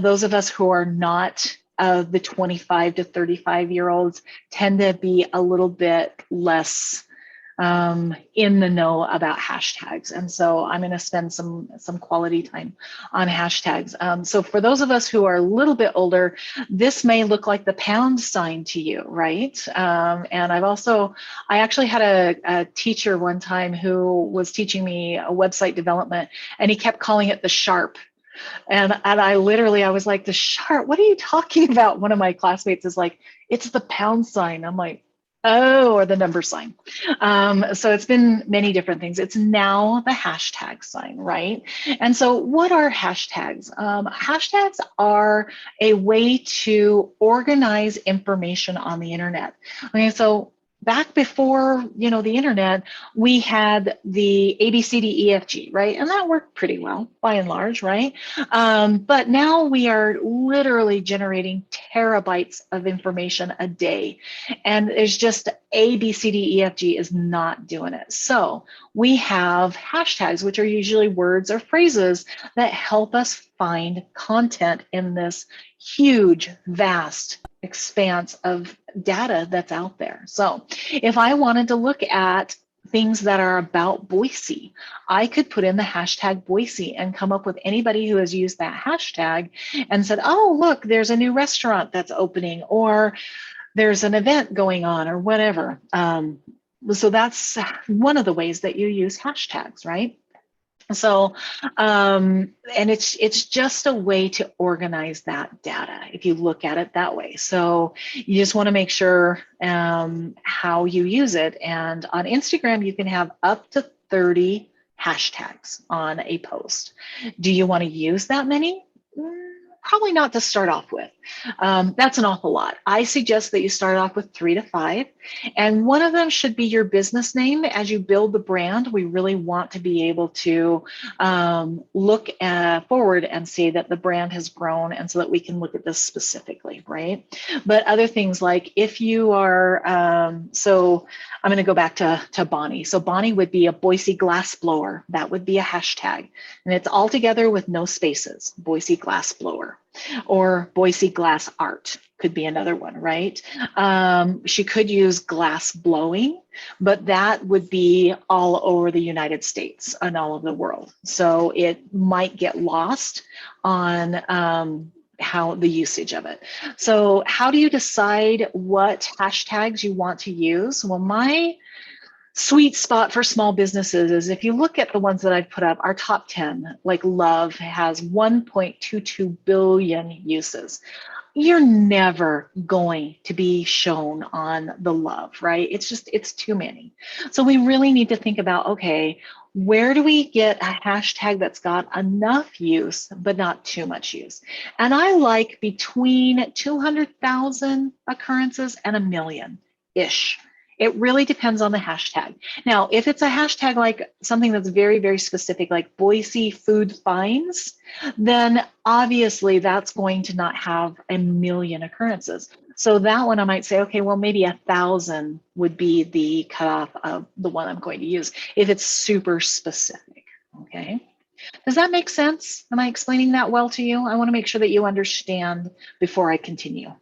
Those of us who are not the 25 to 35-year-olds tend to be a little bit less in the know about hashtags. And so I'm going to spend some quality time on hashtags. So for those of us who are a little bit older, this may look like the pound sign to you, right? And I actually had a teacher one time who was teaching me a website development, and he kept calling it the sharp. And I was like, the sharp, what are you talking about? One of my classmates is like, it's the pound sign. I'm like, oh, or the number sign. So it's been many different things. It's now the hashtag sign, right? And so what are hashtags? Hashtags are a way to organize information on the internet. Okay, so back before, the internet, we had the ABCDEFG, right? And that worked pretty well by and large, right? But now we are literally generating terabytes of information a day. And there's just ABCDEFG is not doing it. So we have hashtags, which are usually words or phrases that help us find content in this huge, vast expanse of data that's out there. So if I wanted to look at things that are about Boise, I could put in the hashtag Boise and come up with anybody who has used that hashtag and said, oh, look, there's a new restaurant that's opening, or there's an event going on, or whatever. So that's one of the ways that you use hashtags, right? So, and it's just a way to organize that data if you look at it that way. So you just want to make sure how you use it. And on Instagram, you can have up to 30 hashtags on a post. Do you want to use that many? probably not to start off with. That's an awful lot. I suggest that you start off with 3 to 5, and one of them should be your business name. As you build the brand, we really want to be able to look forward and see that the brand has grown, and so that we can look at this specifically, right? But other things like if you are, so I'm going to go back to Bonnie. So Bonnie would be a Boise glass blower. That would be a hashtag, and it's all together with no spaces. Boise glass blower, or Boise glass art could be another one, right? She could use glass blowing, but that would be all over the United States and all over the world. So it might get lost on how the usage of it. So how do you decide what hashtags you want to use? Well, my sweet spot for small businesses is if you look at the ones that I've put up, our top 10, like love has 1.22 billion uses. You're never going to be shown on the love, right? It's too many. So we really need to think about, okay, where do we get a hashtag that's got enough use, but not too much use? And I like between 200,000 occurrences and 1 million-ish. It really depends on the hashtag. Now, if it's a hashtag like something that's very, very specific, like Boise food finds, then obviously that's going to not have 1 million occurrences. So that one I might say, okay, well, maybe 1,000 would be the cutoff of the one I'm going to use if it's super specific, okay? Does that make sense? Am I explaining that well to you? I want to make sure that you understand before I continue.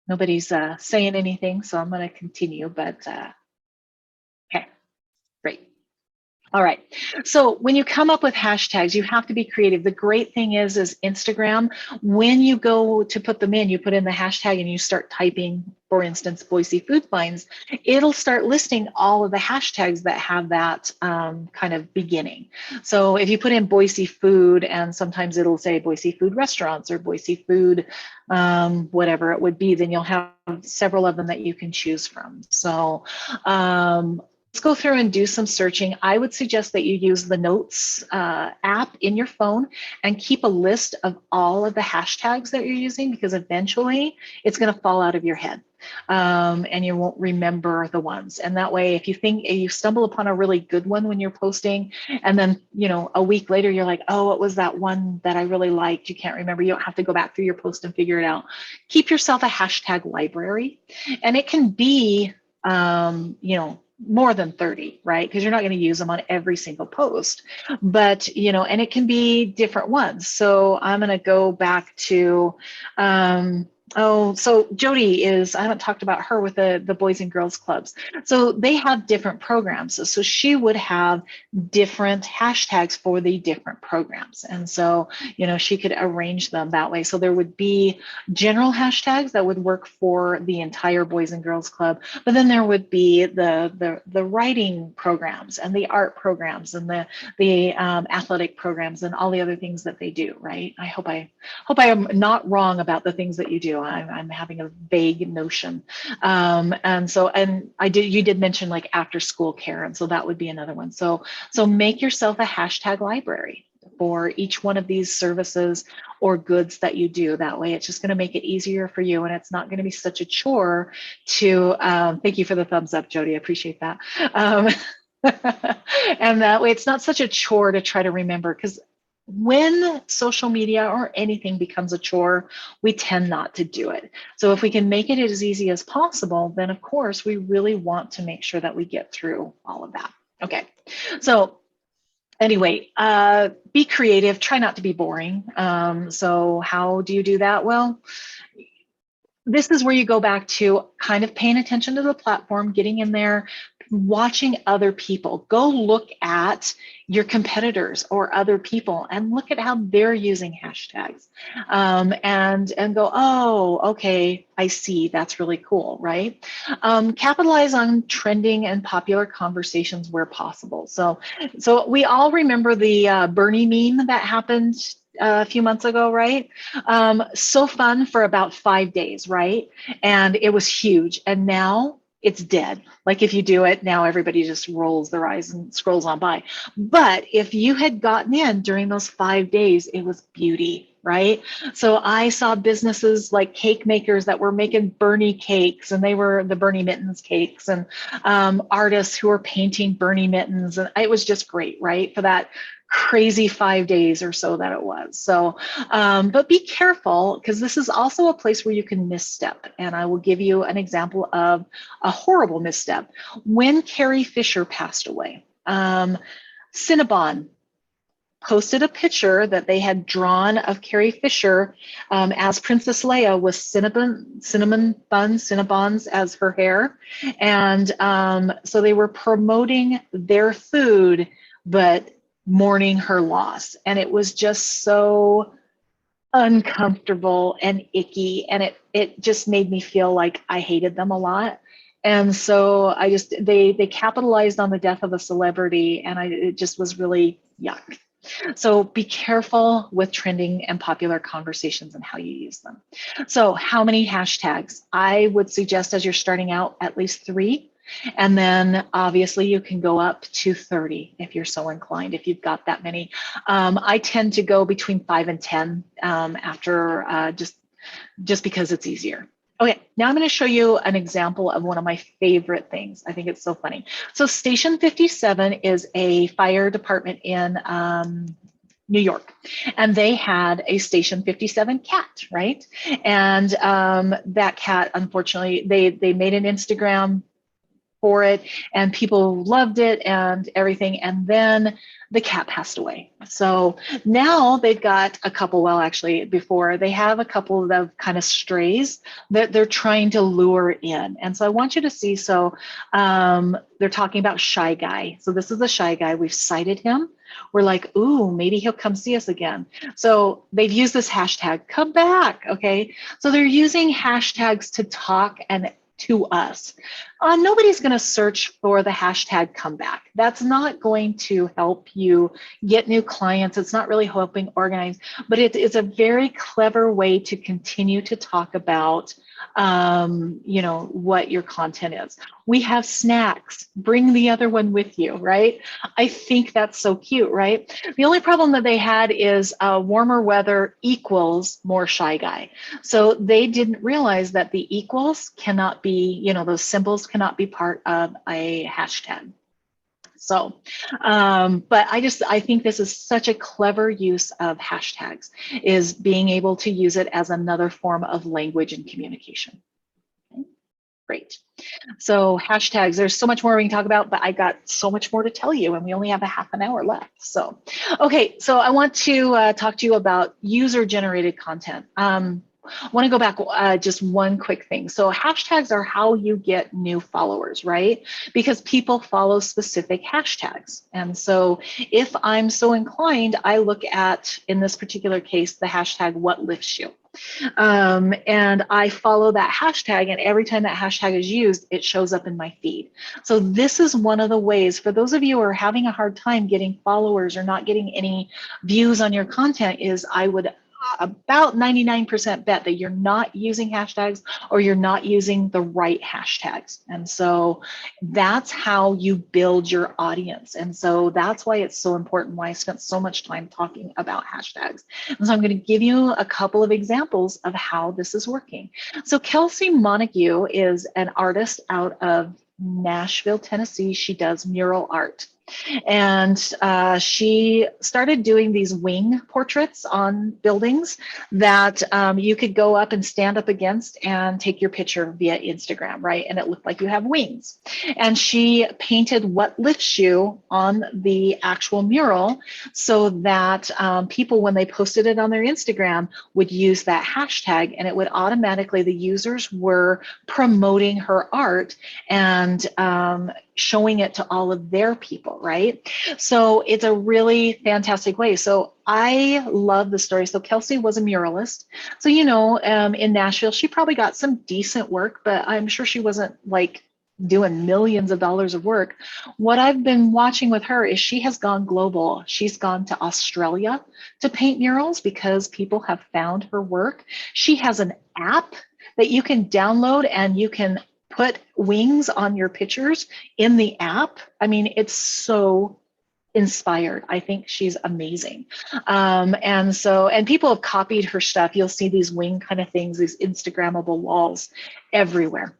Nobody's saying anything, so I'm going to continue, but okay, great. All right, so when you come up with hashtags, you have to be creative. The great thing is Instagram, when you go to put them in, you put in the hashtag and you start typing, for instance, Boise food finds, it'll start listing all of the hashtags that have that kind of beginning. So if you put in Boise food, and sometimes it'll say Boise food restaurants or Boise food, whatever it would be, then you'll have several of them that you can choose from. So let's go through and do some searching. I would suggest that you use the Notes app in your phone and keep a list of all of the hashtags that you're using, because eventually it's going to fall out of your head and you won't remember the ones. And that way, if you stumble upon a really good one when you're posting, and then, you know, a week later, you're like, oh, what was that one that I really liked? You can't remember. You don't have to go back through your post and figure it out. Keep yourself a hashtag library, and it can be, you know, more than 30, right? Because you're not going to use them on every single post, but, you know, and it can be different ones. So I'm going to go back to, so Jody I haven't talked about her with the Boys and Girls Clubs. So they have different programs. So she would have different hashtags for the different programs. And so, you know, she could arrange them that way. So there would be general hashtags that would work for the entire Boys and Girls Club, but then there would be the writing programs and the art programs and the athletic programs and all the other things that they do, right? I hope I am not wrong about the things that you do. I'm having a vague notion. You did mention like after school care. And so that would be another one. So make yourself a hashtag library for each one of these services or goods that you do. That way, it's just going to make it easier for you. And it's not going to be such a chore to, thank you for the thumbs up, Jody. I appreciate that. And that way, it's not such a chore to try to remember, because when social media or anything becomes a chore, we tend not to do it. So if we can make it as easy as possible, then of course, we really want to make sure that we get through all of that. Okay, so anyway, be creative, try not to be boring. So how do you do that? Well, this is where you go back to kind of paying attention to the platform, getting in there, watching other people. Go look at your competitors or other people and look at how they're using hashtags, and go, oh, okay, I see, that's really cool, right? Capitalize on trending and popular conversations where possible. So we all remember the Bernie meme that happened a few months ago, right? So fun for about 5 days, right? And it was huge. And now it's dead. Like if you do it now, everybody just rolls their eyes and scrolls on by. But if you had gotten in during those 5 days, it was beauty, right? So I saw businesses like cake makers that were making Bernie cakes, and they were the Bernie Mittens cakes, and artists who were painting Bernie Mittens. And it was just great, right? For that crazy 5 days or so that it was. So, but be careful, because this is also a place where you can misstep. And I will give you an example of a horrible misstep. When Carrie Fisher passed away, Cinnabon posted a picture that they had drawn of Carrie Fisher as Princess Leia with Cinnabons as her hair. And so they were promoting their food, but mourning her loss. And it was just so uncomfortable and icky. And it just made me feel like I hated them a lot. And so they capitalized on the death of a celebrity, and it just was really yuck. So be careful with trending and popular conversations and how you use them. So how many hashtags? I would suggest, as you're starting out, at least 3. And then obviously you can go up to 30 if you're so inclined, if you've got that many. I tend to go between 5 and 10 after just because it's easier. Okay, now I'm going to show you an example of one of my favorite things. I think it's so funny. So Station 57 is a fire department in New York, and they had a Station 57 cat, right? And that cat, unfortunately, they made an Instagram for it, and people loved it and everything. And then the cat passed away. So now they've got a couple, well, actually before, they have a couple of kind of strays that they're trying to lure in. And so I want you to see, so they're talking about Shy Guy. So this is the Shy Guy. We've cited him. We're like, ooh, maybe he'll come see us again. So they've used this hashtag, come back, okay? So they're using hashtags to talk and to us. Nobody's going to search for the hashtag comeback. That's not going to help you get new clients. It's not really helping organize, but it's a very clever way to continue to talk about what your content is. We have snacks. Bring the other one with you, right? I think that's so cute, right? The only problem that they had is warmer weather equals more Shy Guy. So they didn't realize that the equals cannot be, those symbols cannot be part of a hashtag. So, but I think this is such a clever use of hashtags, is being able to use it as another form of language and communication. Okay, great. So hashtags, there's so much more we can talk about, but I got so much more to tell you, and we only have a half an hour left. So, okay, so I want to talk to you about user-generated content. I want to go back just one quick thing. So hashtags are how you get new followers, right? Because people follow specific hashtags. And so if I'm so inclined, I look at, in this particular case, the hashtag what lifts you. And I follow that hashtag, and every time that hashtag is used, it shows up in my feed. So this is one of the ways, for those of you who are having a hard time getting followers or not getting any views on your content, is I would about 99% bet that you're not using hashtags, or you're not using the right hashtags. And so that's how you build your audience. And so that's why it's so important, why I spent so much time talking about hashtags. And so I'm going to give you a couple of examples of how this is working. So Kelsey Montague is an artist out of Nashville, Tennessee. She does mural art. And she started doing these wing portraits on buildings that you could go up and stand up against and take your picture via Instagram, right? And it looked like you have wings. And she painted what lifts you on the actual mural, so that people, when they posted it on their Instagram, would use that hashtag, and it would automatically, the users were promoting her art and showing it to all of their people, right? So it's a really fantastic way. So I love the story. So Kelsey was a muralist. So, in Nashville, she probably got some decent work, but I'm sure she wasn't like doing millions of dollars of work. What I've been watching with her is she has gone global. She's gone to Australia to paint murals because people have found her work. She has an app that you can download, and you can put wings on your pictures in the app. I mean, it's so inspired. I think she's amazing. And people have copied her stuff. You'll see these wing kind of things, these Instagrammable walls everywhere.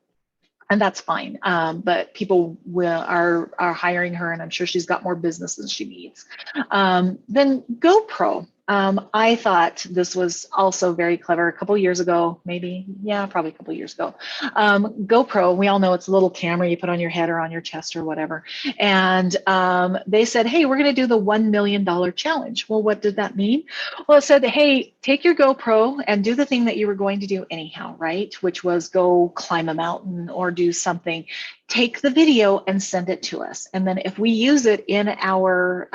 And that's fine. But people are hiring her, and I'm sure she's got more business than she needs. Then GoPro. I thought this was also very clever. A couple years ago, probably a couple years ago. GoPro, we all know it's a little camera you put on your head or on your chest or whatever. And they said, hey, we're going to do the $1 million challenge. Well, what did that mean? Well, it said, hey, take your GoPro and do the thing that you were going to do anyhow, right? Which was go climb a mountain or do something. Take the video and send it to us. And then if we use it in our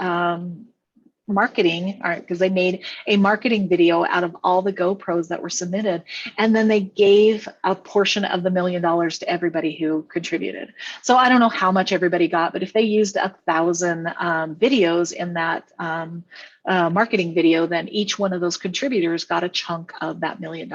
marketing, because they made a marketing video out of all the GoPros that were submitted, and then they gave a portion of the $1 million to everybody who contributed. So I don't know how much everybody got, but if they used 1,000 videos in that marketing video, then each one of those contributors got a chunk of that $1 million.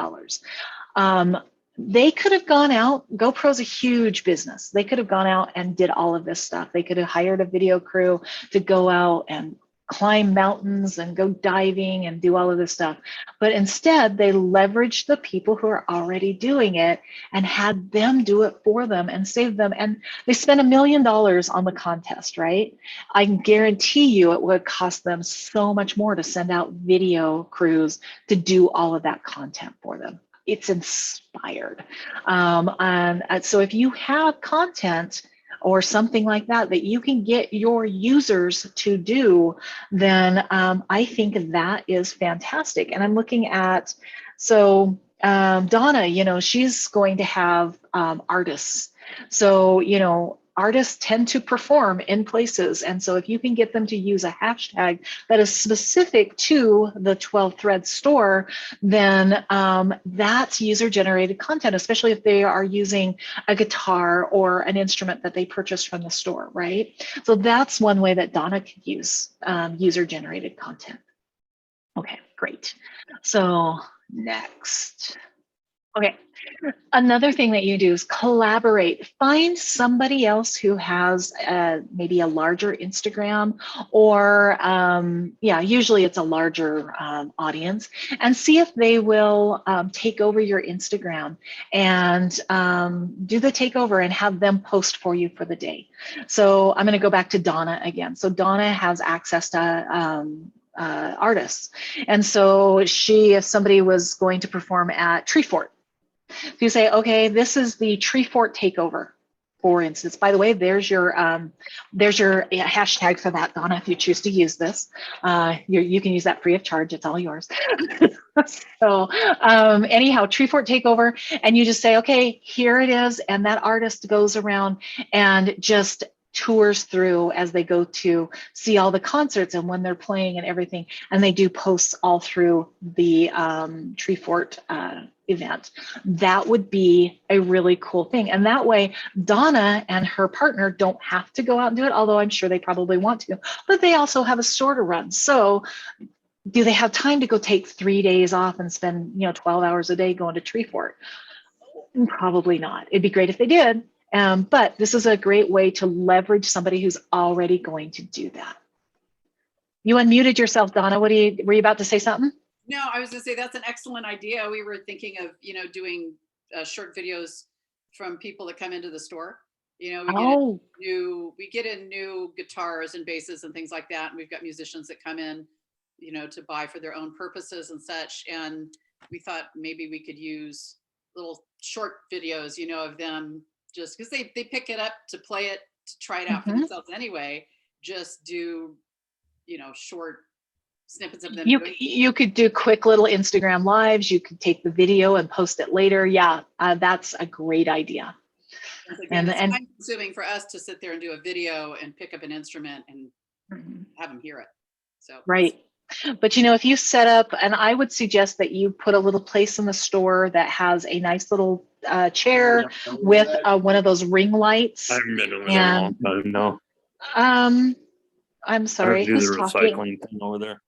They could have gone out. GoPro's a huge business. They could have gone out and did all of this stuff. They could have hired a video crew to go out and climb mountains and go diving and do all of this stuff. But instead, they leveraged the people who are already doing it and had them do it for them and save them. And they spent $1 million on the contest, right? I can guarantee you it would cost them so much more to send out video crews to do all of that content for them. It's inspired. And so if you have content or something like that that you can get your users to do, then I think that is fantastic. And I'm looking at, Donna, she's going to have artists. So, artists tend to perform in places. And so if you can get them to use a hashtag that is specific to the 12 Threads store, then that's user-generated content, especially if they are using a guitar or an instrument that they purchased from the store, right? So that's one way that Donna could use user-generated content. Okay, great. So next. Okay, another thing that you do is collaborate. Find somebody else who has maybe a larger Instagram or, usually it's a larger audience, and see if they will take over your Instagram and do the takeover and have them post for you for the day. So I'm going to go back to Donna again. So Donna has access to artists. And so if somebody was going to perform at Tree Fort, so you say, okay, this is the Tree Fort takeover, for instance. By the way, there's your hashtag for that, Donna, if you choose to use this. You can use that free of charge. It's all yours. So anyhow, Tree Fort takeover, and you just say, okay, here it is. And that artist goes around and just tours through as they go to see all the concerts and when they're playing and everything. And they do posts all through the Tree Fort event. That would be a really cool thing. And that way, Donna and her partner don't have to go out and do it, although I'm sure they probably want to, but they also have a store to run. So do they have time to go take 3 days off and spend 12 hours a day going to Tree Fort? Probably not. It'd be great if they did. But this is a great way to leverage somebody who's already going to do that. You unmuted yourself, Donna. Were you about to say something?
No, I was going to say that's an excellent idea. We were thinking of, doing short videos from people that come into the store. We get in new guitars and basses and things like that. And we've got musicians that come in, to buy for their own purposes and such. And we thought maybe we could use little short videos, of them just because they pick it up to play it, to try it out for themselves anyway. Just do, short snippets of them.
You could do quick little Instagram lives. You could take the video and post it later. Yeah, that's a great idea.
And it's time consuming for us to sit there and do a video and pick up an instrument and have them hear it. So
right. But if you set up, and I would suggest that you put a little place in the store that has a nice little chair with one of those ring lights.
I've been over there a long time now.
I'm sorry.
Do
Who's
the
talking?
recycling thing over there.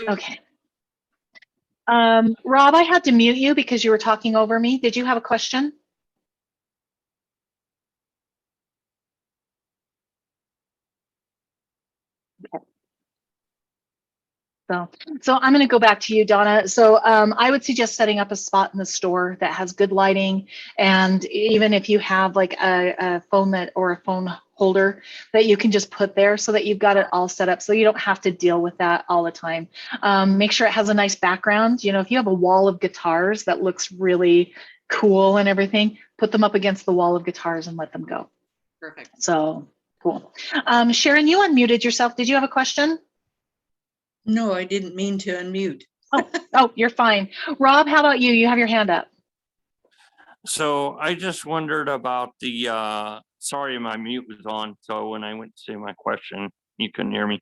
Okay. Rob, I had to mute you because you were talking over me. Did you have a question? So I'm going to go back to you, Donna. So I would suggest setting up a spot in the store that has good lighting. And even if you have like a phone or a phone holder that you can just put there so that you've got it all set up so you don't have to deal with that all the time. Make sure it has a nice background. If you have a wall of guitars that looks really cool and everything, put them up against the wall of guitars and let them go.
Perfect.
So cool. Sharon, you unmuted yourself. Did you have a question?
No, I didn't mean to unmute.
Oh, you're fine. Rob, how about you? You have your hand up.
So I just wondered about the, sorry, my mute was on. So when I went to say my question, you couldn't hear me.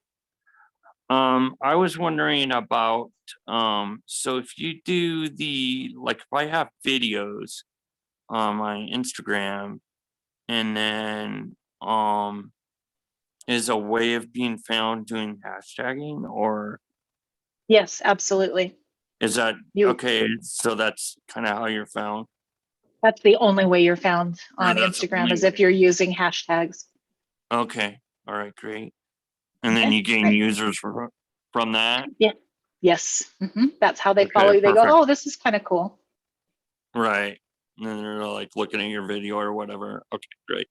I was wondering about, so if you do like if I have videos on my Instagram and then, is a way of being found doing hashtagging, or
Yes, absolutely.
is that okay? So that's kind of how you're found.
That's the only way you're found on
that's the
Instagram
only
is if you're using hashtags.
Okay. All right, great. And then
Okay,
you gain
great.
users from that.
Yeah. Yes. That's how they
Okay,
follow you. They go,
perfect.
oh, this is kind of cool.
Right. And then they're like looking at your video or whatever. Okay, great.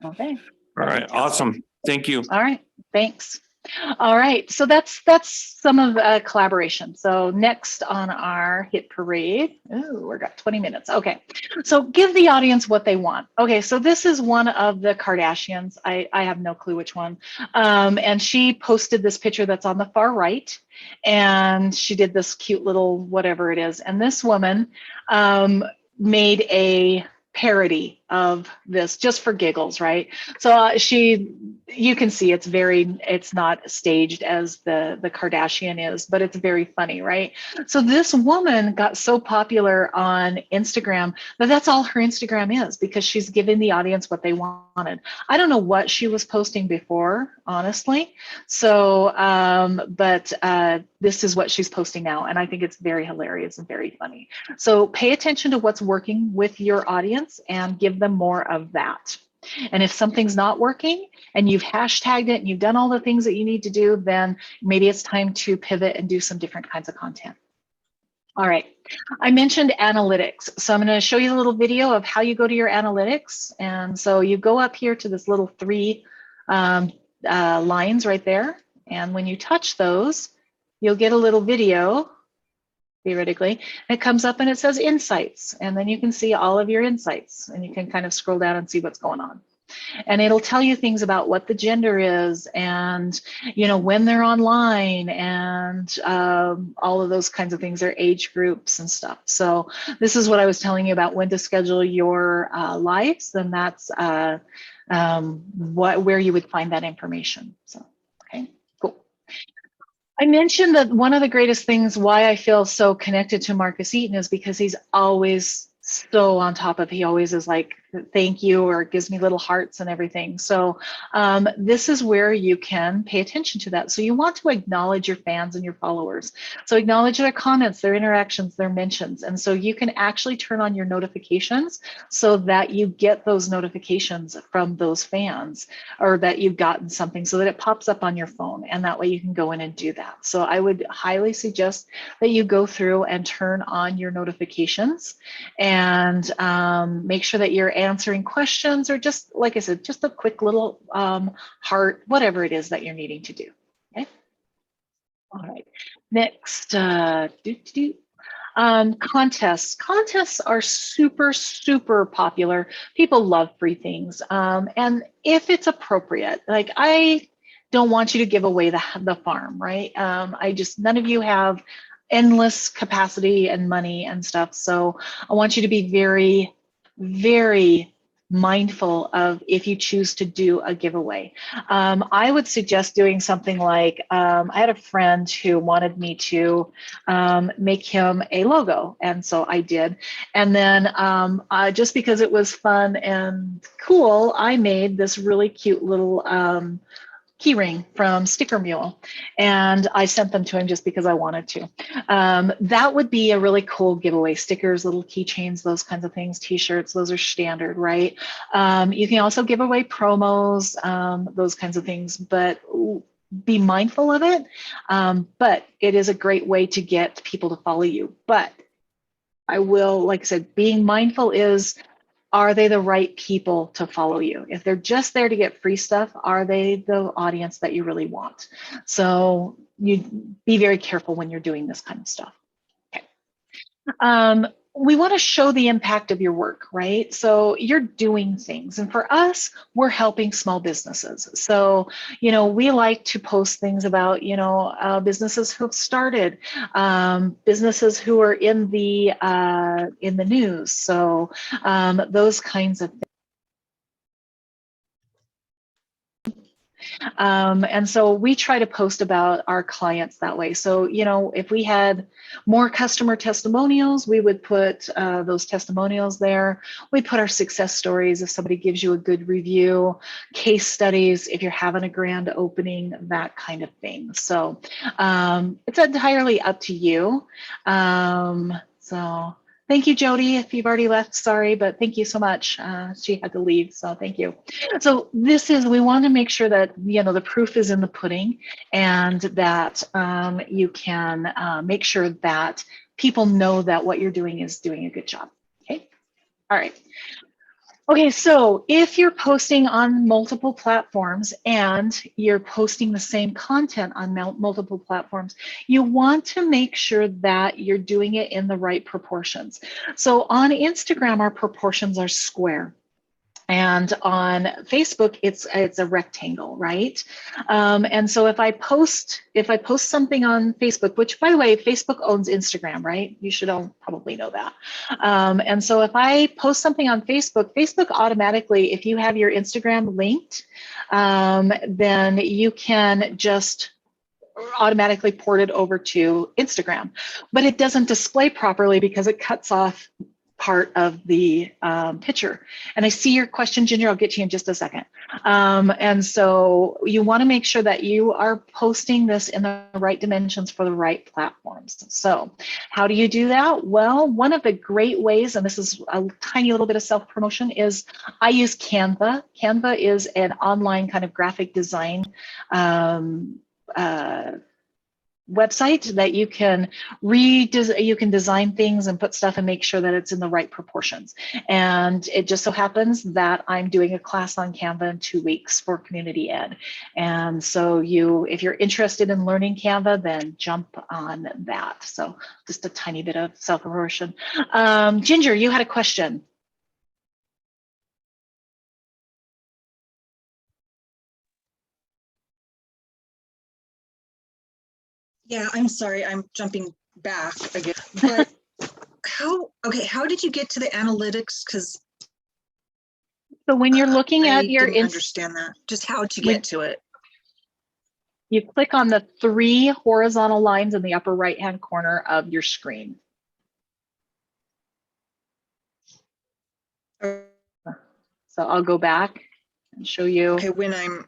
Okay.
All right, awesome. Thank you.
All right. Thanks. All right. So that's some of collaboration. So next on our hit parade, we've got 20 minutes. Okay. So give the audience what they want. Okay. So this is one of the Kardashians. I have no clue which one. And she posted this picture that's on the far right. And she did this cute little whatever it is. And this woman made a parody of this just for giggles, right? So you can see it's not staged as the Kardashian is, but it's very funny, right? So this woman got so popular on Instagram that's all her Instagram is, because she's giving the audience what they wanted. I don't know what she was posting before, honestly. So, but this is what she's posting now. And I think it's very hilarious and very funny. So pay attention to what's working with your audience and give them more of that. And if something's not working and you've hashtagged it and you've done all the things that you need to do, then maybe it's time to pivot and do some different kinds of content. All right, I mentioned analytics. So I'm going to show you a little video of how you go to your analytics. And so you go up here to this little three lines right there. And when you touch those, you'll get a little video, theoretically. It comes up and it says insights. And then you can see all of your insights and you can kind of scroll down and see what's going on. And it'll tell you things about what the gender is and, when they're online and all of those kinds of things, their age groups and stuff. So this is what I was telling you about when to schedule your lives, and that's where you would find that information. So, okay, cool. I mentioned that one of the greatest things why I feel so connected to Marcus Eaton is because he's always so on top of, he always is like, thank you, or gives me little hearts and everything. So this is where you can pay attention to that. So you want to acknowledge your fans and your followers. So acknowledge their comments, their interactions, their mentions. And so you can actually turn on your notifications so that you get those notifications from those fans, or that you've gotten something, so that it pops up on your phone. And that way you can go in and do that. So I would highly suggest that you go through and turn on your notifications and make sure that you're answering questions, or just, like I said, just a quick little heart, whatever it is that you're needing to do. Okay. All right. Next, contests. Contests are super, super popular. People love free things. And if it's appropriate, like I don't want you to give away the farm, right? None of you have endless capacity and money and stuff. So I want you to be very, very mindful of if you choose to do a giveaway. I would suggest doing something like, I had a friend who wanted me to make him a logo. And so I did. And then just because it was fun and cool, I made this really cute little keyring from Sticker Mule, and I sent them to him just because I wanted to. That would be a really cool giveaway. Stickers, little keychains, those kinds of things, t-shirts, those are standard, right? You can also give away promos, those kinds of things, but be mindful of it. But it is a great way to get people to follow you. But I will, like I said, being mindful is, are they the right people to follow you? If they're just there to get free stuff, are they the audience that you really want? So you be very careful when you're doing this kind of stuff. Okay. We want to show the impact of your work, right? So you're doing things. And for us, we're helping small businesses. So, we like to post things about, businesses who've started, businesses who are in the news. So those kinds of things. And so we try to post about our clients that way. So, if we had more customer testimonials, we would put those testimonials there. We put our success stories if somebody gives you a good review, case studies if you're having a grand opening, that kind of thing. So it's entirely up to you. So thank you, Jody. If you've already left, sorry, but thank you so much. She had to leave, so thank you. So we want to make sure that, the proof is in the pudding, and that you can make sure that people know that what you're doing is doing a good job. Okay. All right. Okay, so if you're posting on multiple platforms and you're posting the same content on multiple platforms, you want to make sure that you're doing it in the right proportions. So on Instagram, our proportions are square. And on Facebook, it's a rectangle, right? And so if I post something on Facebook, which, by the way, Facebook owns Instagram, right? You should all probably know that. And so if I post something on Facebook, Facebook automatically, if you have your Instagram linked, then you can just automatically port it over to Instagram. But it doesn't display properly because it cuts off part of the picture. And I see your question, Ginger. I'll get to you in just a second. And so you want to make sure that you are posting this in the right dimensions for the right platforms. So how do you do that? Well, one of the great ways, and this is a tiny little bit of self-promotion, is I use Canva. Canva is an online kind of graphic design website that you can design things and put stuff and make sure that it's in the right proportions. And it just so happens that I'm doing a class on Canva in 2 weeks for community ed. And so if you're interested in learning Canva, then jump on that. So just a tiny bit of self-promotion. Ginger, you had a question.
Yeah, I'm sorry, I'm jumping back again. But how did you get to the analytics? Because
So when you're looking
I
at your
didn't understand that. Just how to get to it.
You click on the 3 horizontal lines in the upper right-hand corner of your screen.
Okay,
So I'll go back and show you.
when I'm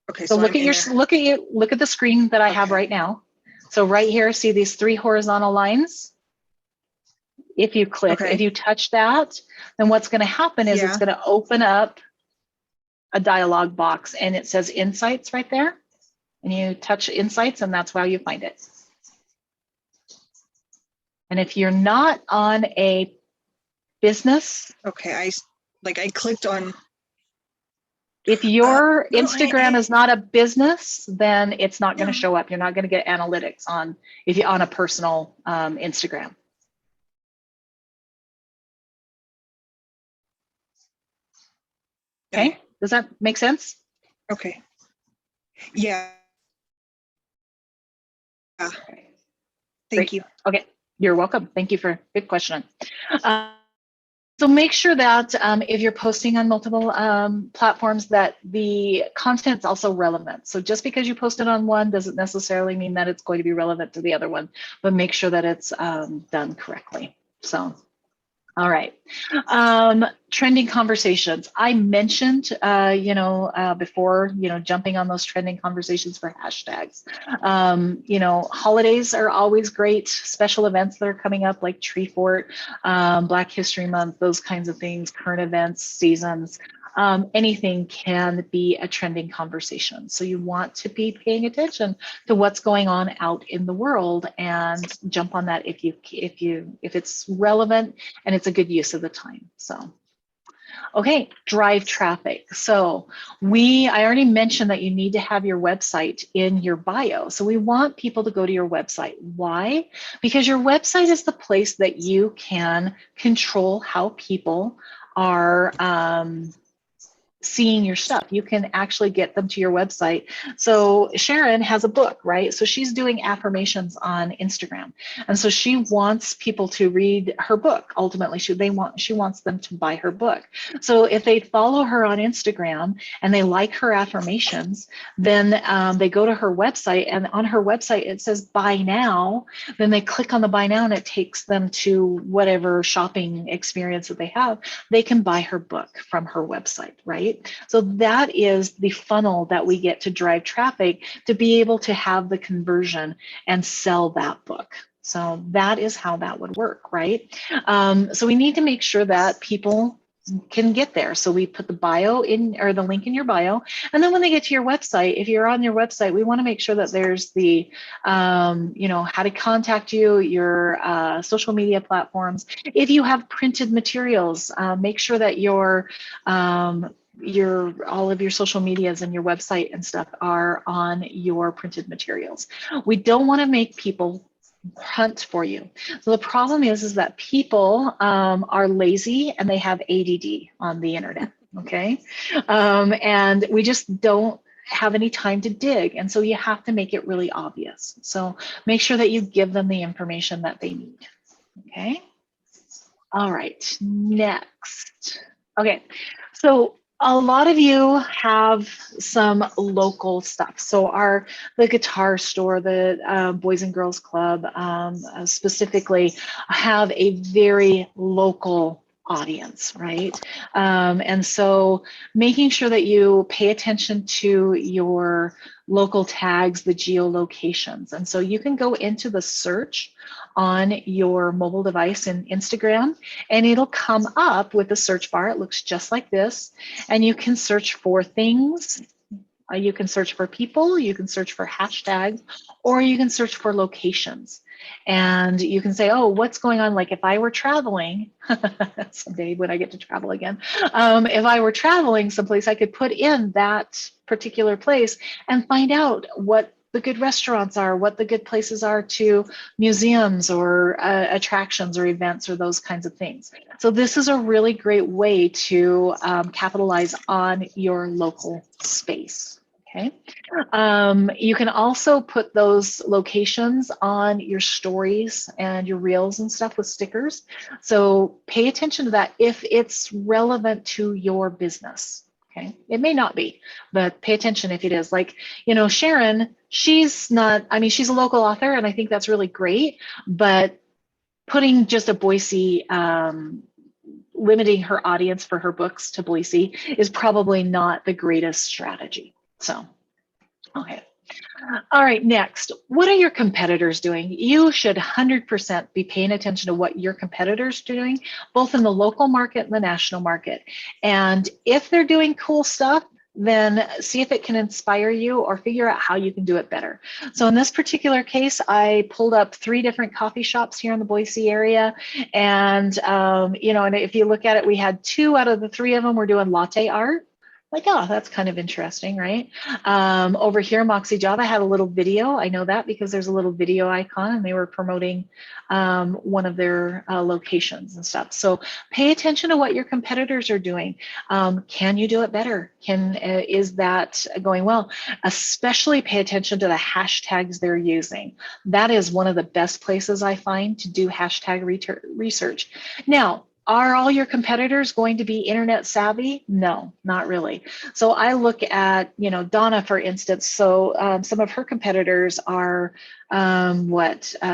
okay.
So look at the screen that I have right now. So right here, see these 3 horizontal lines? If you click, if you touch that, then what's going to happen is it's going to open up a dialog box, and it says Insights right there. And you touch Insights, and that's how you find it. And if you're not on a business,
I clicked on.
if your Instagram is not a business, then it's not going to show up. You're not going to get analytics on a personal Instagram. Okay, does that make sense?
Okay. Yeah. Thank you.
Okay, you're welcome. Thank you for good question. So make sure that if you're posting on multiple platforms, that the content's also relevant. So just because you posted on one doesn't necessarily mean that it's going to be relevant to the other one, but make sure that it's done correctly. So, all right. Trending conversations. I mentioned, before, jumping on those trending conversations for hashtags. Holidays are always great. Special events that are coming up, like Tree Fort, Black History Month, those kinds of things, current events, seasons. anything can be a trending conversation. So you want to be paying attention to what's going on out in the world and jump on that if it's relevant and it's a good use of the time. So. Okay, drive traffic. So I already mentioned that you need to have your website in your bio. So we want people to go to your website. Why? Because your website is the place that you can control how people are seeing your stuff. You can actually get them to your website. So Sharon has a book, right? So she's doing affirmations on Instagram. And so she wants people to read her book. Ultimately, she wants them to buy her book. So if they follow her on Instagram and they like her affirmations, then they go to her website, and on her website, it says buy now. Then they click on the buy now and it takes them to whatever shopping experience that they have. They can buy her book from her website, right? So that is the funnel that we get to drive traffic to be able to have the conversion and sell that book. So that is how that would work, right? So we need to make sure that people can get there. So we put the bio in, or the link in your bio. And then when they get to your website, if you're on your website, we want to make sure that there's the, how to contact you, your social media platforms. If you have printed materials, make sure that all of your social medias and your website and stuff are on your printed materials. We don't want to make people hunt for you. So the problem is that people are lazy and they have ADD on the internet. Okay. And we just don't have any time to dig. And so you have to make it really obvious. So make sure that you give them the information that they need. Okay. All right. Next. Okay. So a lot of you have some local stuff. So the guitar store, the Boys and Girls Club specifically have a very local audience, right? And so making sure that you pay attention to your local tags, the geolocations. And so you can go into the search on your mobile device in Instagram, and it'll come up with a search bar. It looks just like this. And you can search for things. You can search for people, you can search for hashtags, or you can search for locations. And you can say, oh, what's going on? Like if I were traveling, someday when I get to travel again, if I were traveling someplace, I could put in that particular place and find out what the good restaurants are, what the good places are to museums or attractions or events or those kinds of things. So this is a really great way to capitalize on your local space. Okay. You can also put those locations on your stories and your reels and stuff with stickers. So pay attention to that if it's relevant to your business. Okay. It may not be, but pay attention if it is. Like, Sharon, she's a local author, and I think that's really great, but putting just a Boise, limiting her audience for her books to Boise is probably not the greatest strategy. So, okay. All right, next, what are your competitors doing? You should 100% be paying attention to what your competitors are doing, both in the local market and the national market. And if they're doing cool stuff, then see if it can inspire you or figure out how you can do it better. So in this particular case, I pulled up 3 different coffee shops here in the Boise area. And, and if you look at it, we had 2 out of the 3 of them were doing latte art. Like, oh, that's kind of interesting, right? Over here, Moxie Java had a little video. I know that because there's a little video icon, and they were promoting one of their locations and stuff. So pay attention to what your competitors are doing. Can you do it better? Is that going well? Especially pay attention to the hashtags they're using. That is one of the best places I find to do hashtag research. Now, are all your competitors going to be internet savvy? No, not really. So I look at, Donna, for instance. So some of her competitors are Dunkley's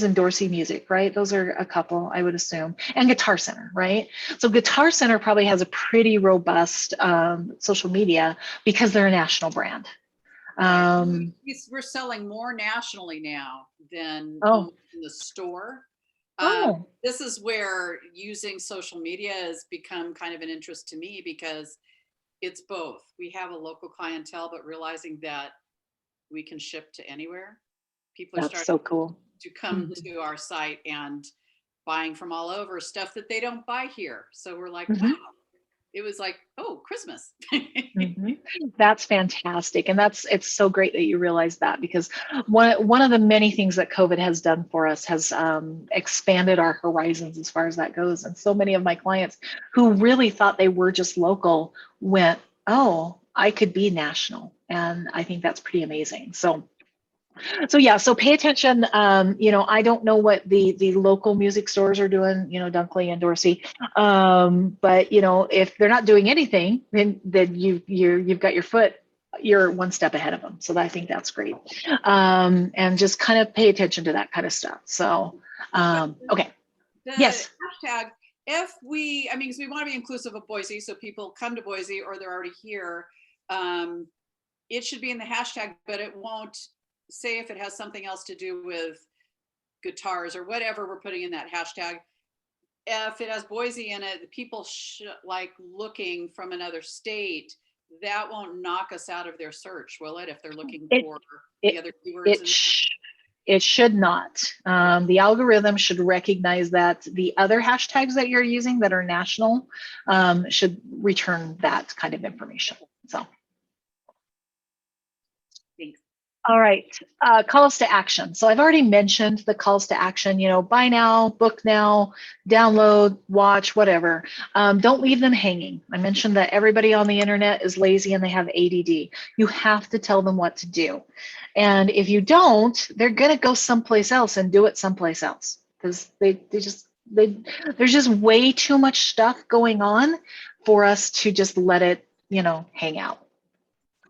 and Dorsey Music, right? Those are a couple, I would assume, and Guitar Center, right? So Guitar Center probably has a pretty robust social media because they're a national brand.
We're selling more nationally now than
Oh.
in the store.
Oh,
This is where using social media has become kind of an interest to me because it's both. We have a local clientele, but realizing that we can ship to anywhere. People are
that's
starting
so cool.
to come to our site and buying from all over stuff that they don't buy here. So we're like,
Mhm.
wow. It was like, oh, Christmas.
Mhm. That's fantastic. And it's so great that you realize that, because one of the many things that COVID has done for us has expanded our horizons as far as that goes. And so many of my clients who really thought they were just local went, oh, I could be national. And I think that's pretty amazing. So yeah, so pay attention. I don't know what the local music stores are doing, Dunkley and Dorsey. But if they're not doing anything, then you've got you're one step ahead of them. So I think that's great. And just kind of pay attention to that kind of stuff. So okay.
The
Yes.
hashtag, because we want to be inclusive of Boise, so people come to Boise or they're already here. It should be in the hashtag, but it won't say if it has something else to do with guitars or whatever we're putting in that hashtag. If it has Boise in it, people like looking from another state, that won't knock us out of their search, will it? If they're looking for the other keywords.
It should not. The algorithm should recognize that the other hashtags that you're using that are national should return that kind of information. So.
Thanks.
All right, calls to action. So I've already mentioned the calls to action, buy now, book now, download, watch, whatever. Don't leave them hanging. I mentioned that everybody on the internet is lazy and they have ADD. You have to tell them what to do. And if you don't, they're gonna go someplace else and do it someplace else, because there's just way too much stuff going on for us to just let it, hang out.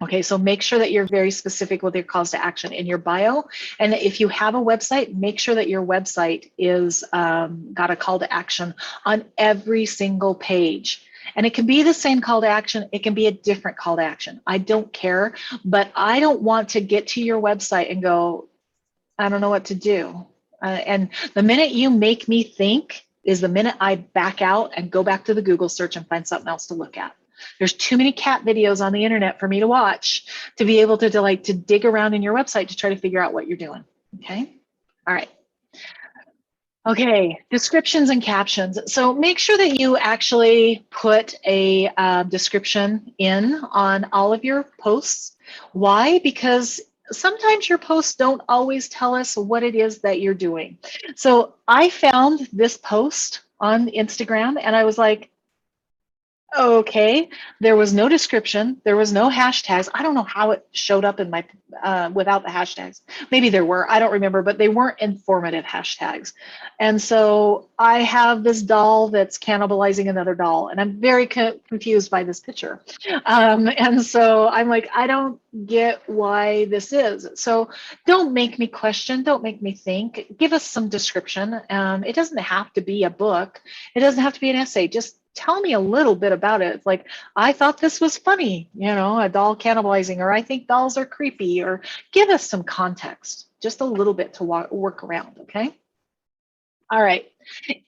Okay, so make sure that you're very specific with your calls to action in your bio. And if you have a website, make sure that your website is got a call to action on every single page. And it can be the same call to action. It can be a different call to action. I don't care, but I don't want to get to your website and go, I don't know what to do. And the minute you make me think is the minute I back out and go back to the Google search and find something else to look at. There's too many cat videos on the internet for me to watch to be able to dig around in your website to try to figure out what you're doing. Okay. All right. Okay, descriptions and captions. So make sure that you actually put a description in on all of your posts. Why? Because sometimes your posts don't always tell us what it is that you're doing. So I found this post on Instagram and I was like, okay, there was no description, there was no hashtags. I don't know how it showed up in my without the hashtags. Maybe there were, I don't remember, but they weren't informative hashtags. And so I have this doll that's cannibalizing another doll, and I'm very confused by this picture. And so I'm like, I don't get why this is. So don't make me question, don't make me think. Give us some description. It doesn't have to be a book. It doesn't have to be an essay. Just tell me a little bit about it. It's like, I thought this was funny, a doll cannibalizing, or I think dolls are creepy, or give us some context, just a little bit to work around, okay? All right,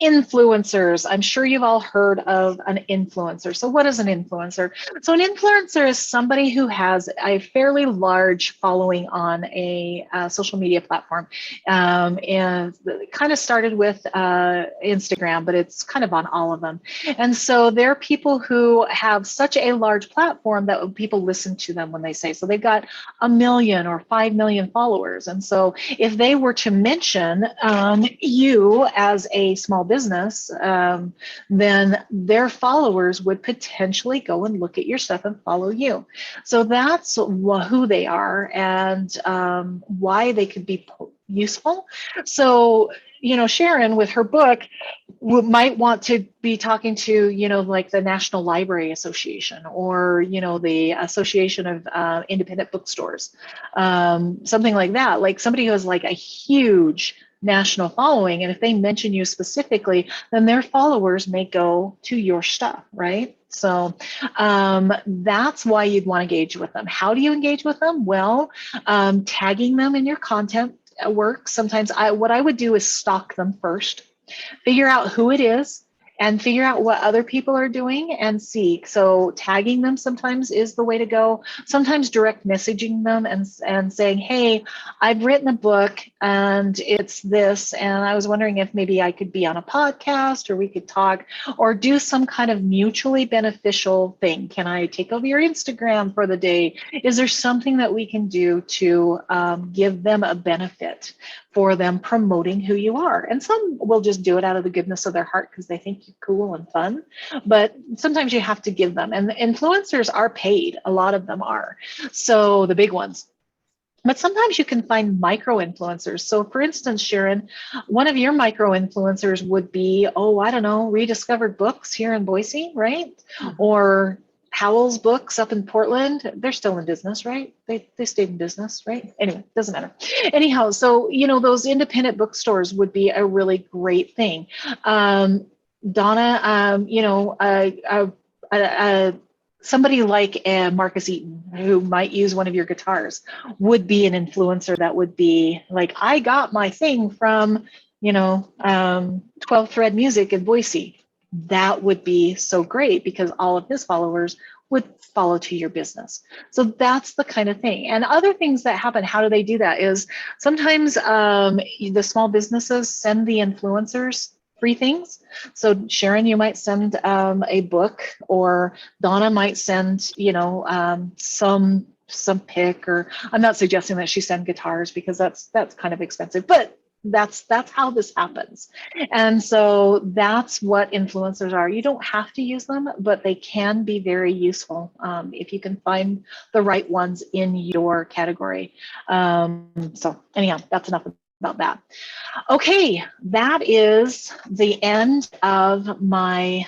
influencers. I'm sure you've all heard of an influencer. So what is an influencer? So an influencer is somebody who has a fairly large following on a social media platform. And it kind of started with Instagram, but it's kind of on all of them. And so they're people who have such a large platform that people listen to them when they say, so they've got 1 million or 5 million followers. And so if they were to mention you as a small business, then their followers would potentially go and look at your stuff and follow you. So that's who they are and why they could be useful. So, Sharon with her book might want to be talking to, like the National Library Association or, the Association of Independent Bookstores, something like that, like somebody who has like a huge national following. And if they mention you specifically, then their followers may go to your stuff, right? So that's why you'd want to engage with them. How do you engage with them? Well, tagging them in your content works. Sometimes what I would do is stalk them first. Figure out who it is and figure out what other people are doing and seek. So tagging them sometimes is the way to go. Sometimes direct messaging them and saying, hey, I've written a book and it's this, and I was wondering if maybe I could be on a podcast or we could talk or do some kind of mutually beneficial thing. Can I take over your Instagram for the day? Is there something that we can do to give them a benefit for them promoting who you are? And some will just do it out of the goodness of their heart because they think you're cool and fun. But sometimes you have to give them. And the influencers are paid. A lot of them are. So the big ones. But sometimes you can find micro influencers. So for instance, Sharon, one of your micro influencers would be, oh, I don't know, Rediscovered Books here in Boise, right? Or Howell's Books up in Portland. They're still in business, right? They stayed in business, right? Anyway, doesn't matter. Anyhow, so, you know, those independent bookstores would be a really great thing. Donna, you know, somebody like Marcus Eaton, who might use one of your guitars, would be an influencer that would be like, I got my thing from, you know, 12 Thread Music in Boise. That would be so great because all of his followers would follow to your business. So that's the kind of thing. And other things that happen, how do they do that? Is sometimes the small businesses send the influencers free things. So Sharon, you might send a book, or Donna might send, you know, some pick, or I'm not suggesting that she send guitars because that's kind of expensive, but that's how this happens. And so that's what influencers are. You don't have to use them, but they can be very useful if you can find the right ones in your category. So anyhow, that's enough about that. Okay, that is the end of my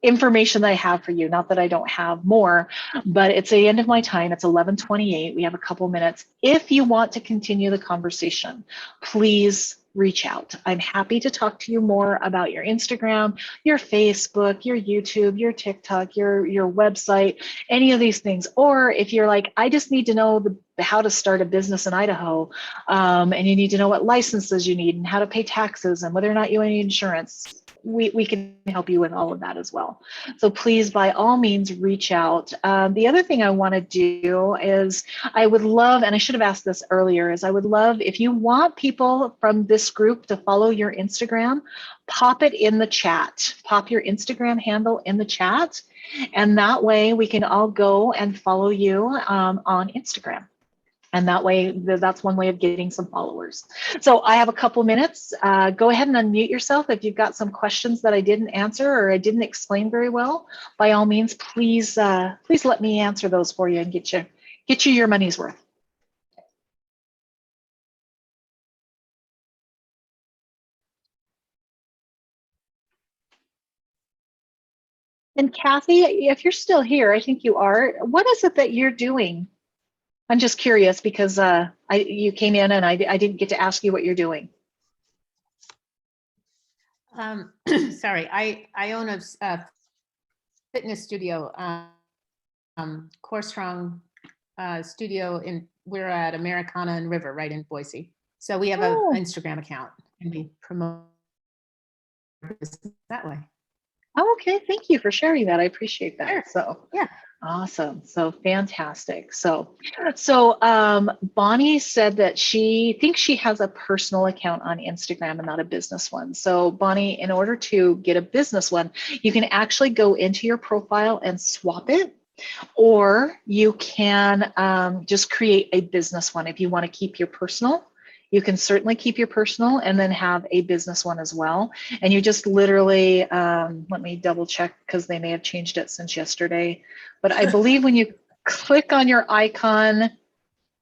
information that I have for you. Not that I don't have more, but it's the end of my time. It's 11:28. We have a couple minutes. If you want to continue the conversation, please reach out. I'm happy to talk to you more about your Instagram, your Facebook, your YouTube, your TikTok, your website, any of these things. Or if you're like, I just need to know how to start a business in Idaho, and you need to know what licenses you need and how to pay taxes and whether or not you need insurance, we can help you with all of that as well. So please, by all means, reach out. The other thing I want to do is I would love, and I should have asked this earlier, is I would love if you want people from this group to follow your Instagram, pop it in the chat, pop your Instagram handle in the chat. And that way we can all go and follow you on Instagram. And that way, that's one way of getting some followers. So I have a couple minutes. Go ahead and unmute yourself. If you've got some questions that I didn't answer or I didn't explain very well, by all means, please let me answer those for you and get you your money's worth. And Kathy, if you're still here, I think you are. What is it that you're doing? I'm just curious because you came in and I didn't get to ask you what you're doing.
Sorry, I own a fitness studio, Core Strong studio we're at Americana and River right in Boise. So we have an Instagram account and we promote that way.
Oh, okay, thank you for sharing that. I appreciate that.
Sure.
So
Yeah.
Awesome. So fantastic. So Bonnie said that she thinks she has a personal account on Instagram and not a business one. So Bonnie, in order to get a business one, you can actually go into your profile and swap it, or you can just create a business one. If you want to keep your personal, you can certainly keep your personal and then have a business one as well. And you just literally, let me double check because they may have changed it since yesterday. But I believe when you click on your icon,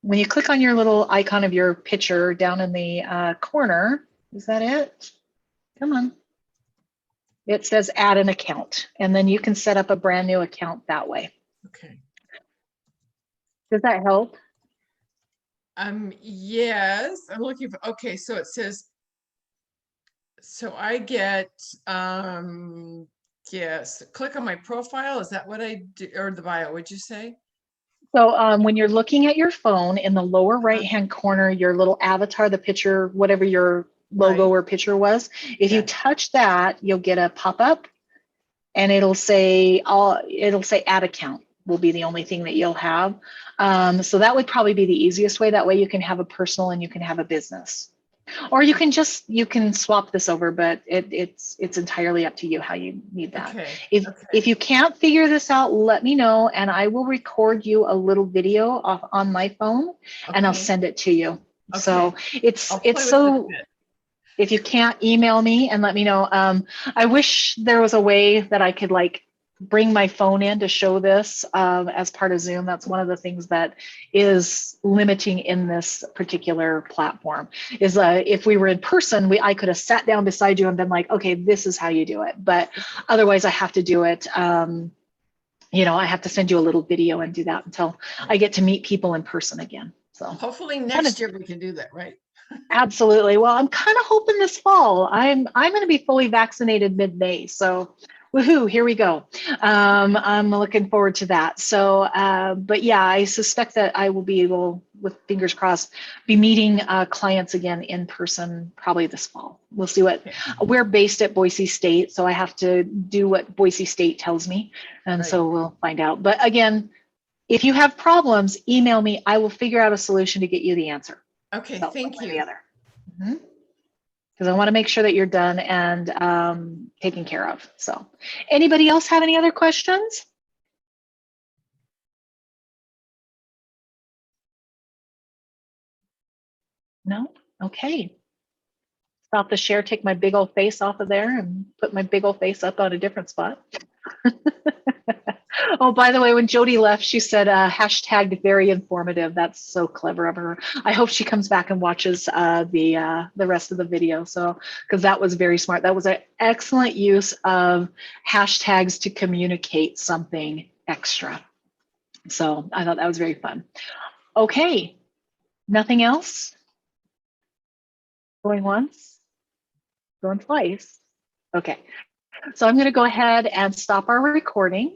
when you click on your little icon of your picture down in the corner, is that it? Come on. It says add an account, and then you can set up a brand new account that way.
Okay.
Does that help?
Yes, I'm looking for, okay, so it says, so I get, yes, click on my profile. Is that what I do, or the bio, would you say?
So when you're looking at your phone in the lower right-hand corner, your little avatar, the picture, whatever your logo
Right.
or picture was. If you
Yeah.
touch that, you'll get a pop-up and it'll say add account will be the only thing that you'll have. So that would probably be the easiest way. That way you can have a personal and you can have a business. Or you can swap this over, but it's entirely up to you how you need that.
Okay.
If you can't figure this out, let me know and I will record you a little video off on my phone and I'll
Okay.
send it to you.
Okay.
So it's
I'll play with it a
so
bit.
if you can't, email me and let me know. I wish there was a way that I could like bring my phone in to show this as part of Zoom. That's one of the things that is limiting in this particular platform is if we were in person, I could have sat down beside you and been like, okay, this is how you do it. But otherwise I have to do it. I have to send you a little video and do that until I get to meet people in person again. So
Hopefully next year we can do that, right?
absolutely. Well, I'm kind of hoping this fall. I'm going to be fully vaccinated mid-May, so woohoo! Here we go. I'm looking forward to that. So, but yeah, I suspect that I will be able, with fingers crossed, be meeting clients again in person probably this fall. We'll see what. We're based at Boise State, so I have to do what Boise State tells me, and so we'll find out. But again, if you have problems, email me. I will figure out a solution to get you the answer.
Okay,
So,
thank
one way or
you.
the other. Because I want to make sure that you're done and taken care of. So anybody else have any other questions? No? Okay. Stop the share, take my big old face off of there and put my big old face up on a different spot. Oh, by the way, when Jody left, she said hashtag very informative. That's so clever of her. I hope she comes back and watches the rest of the video. So, because that was very smart. That was an excellent use of hashtags to communicate something extra. So I thought that was very fun. Okay, nothing else? Going once? Going twice? Okay. So I'm going to go ahead and stop our recording.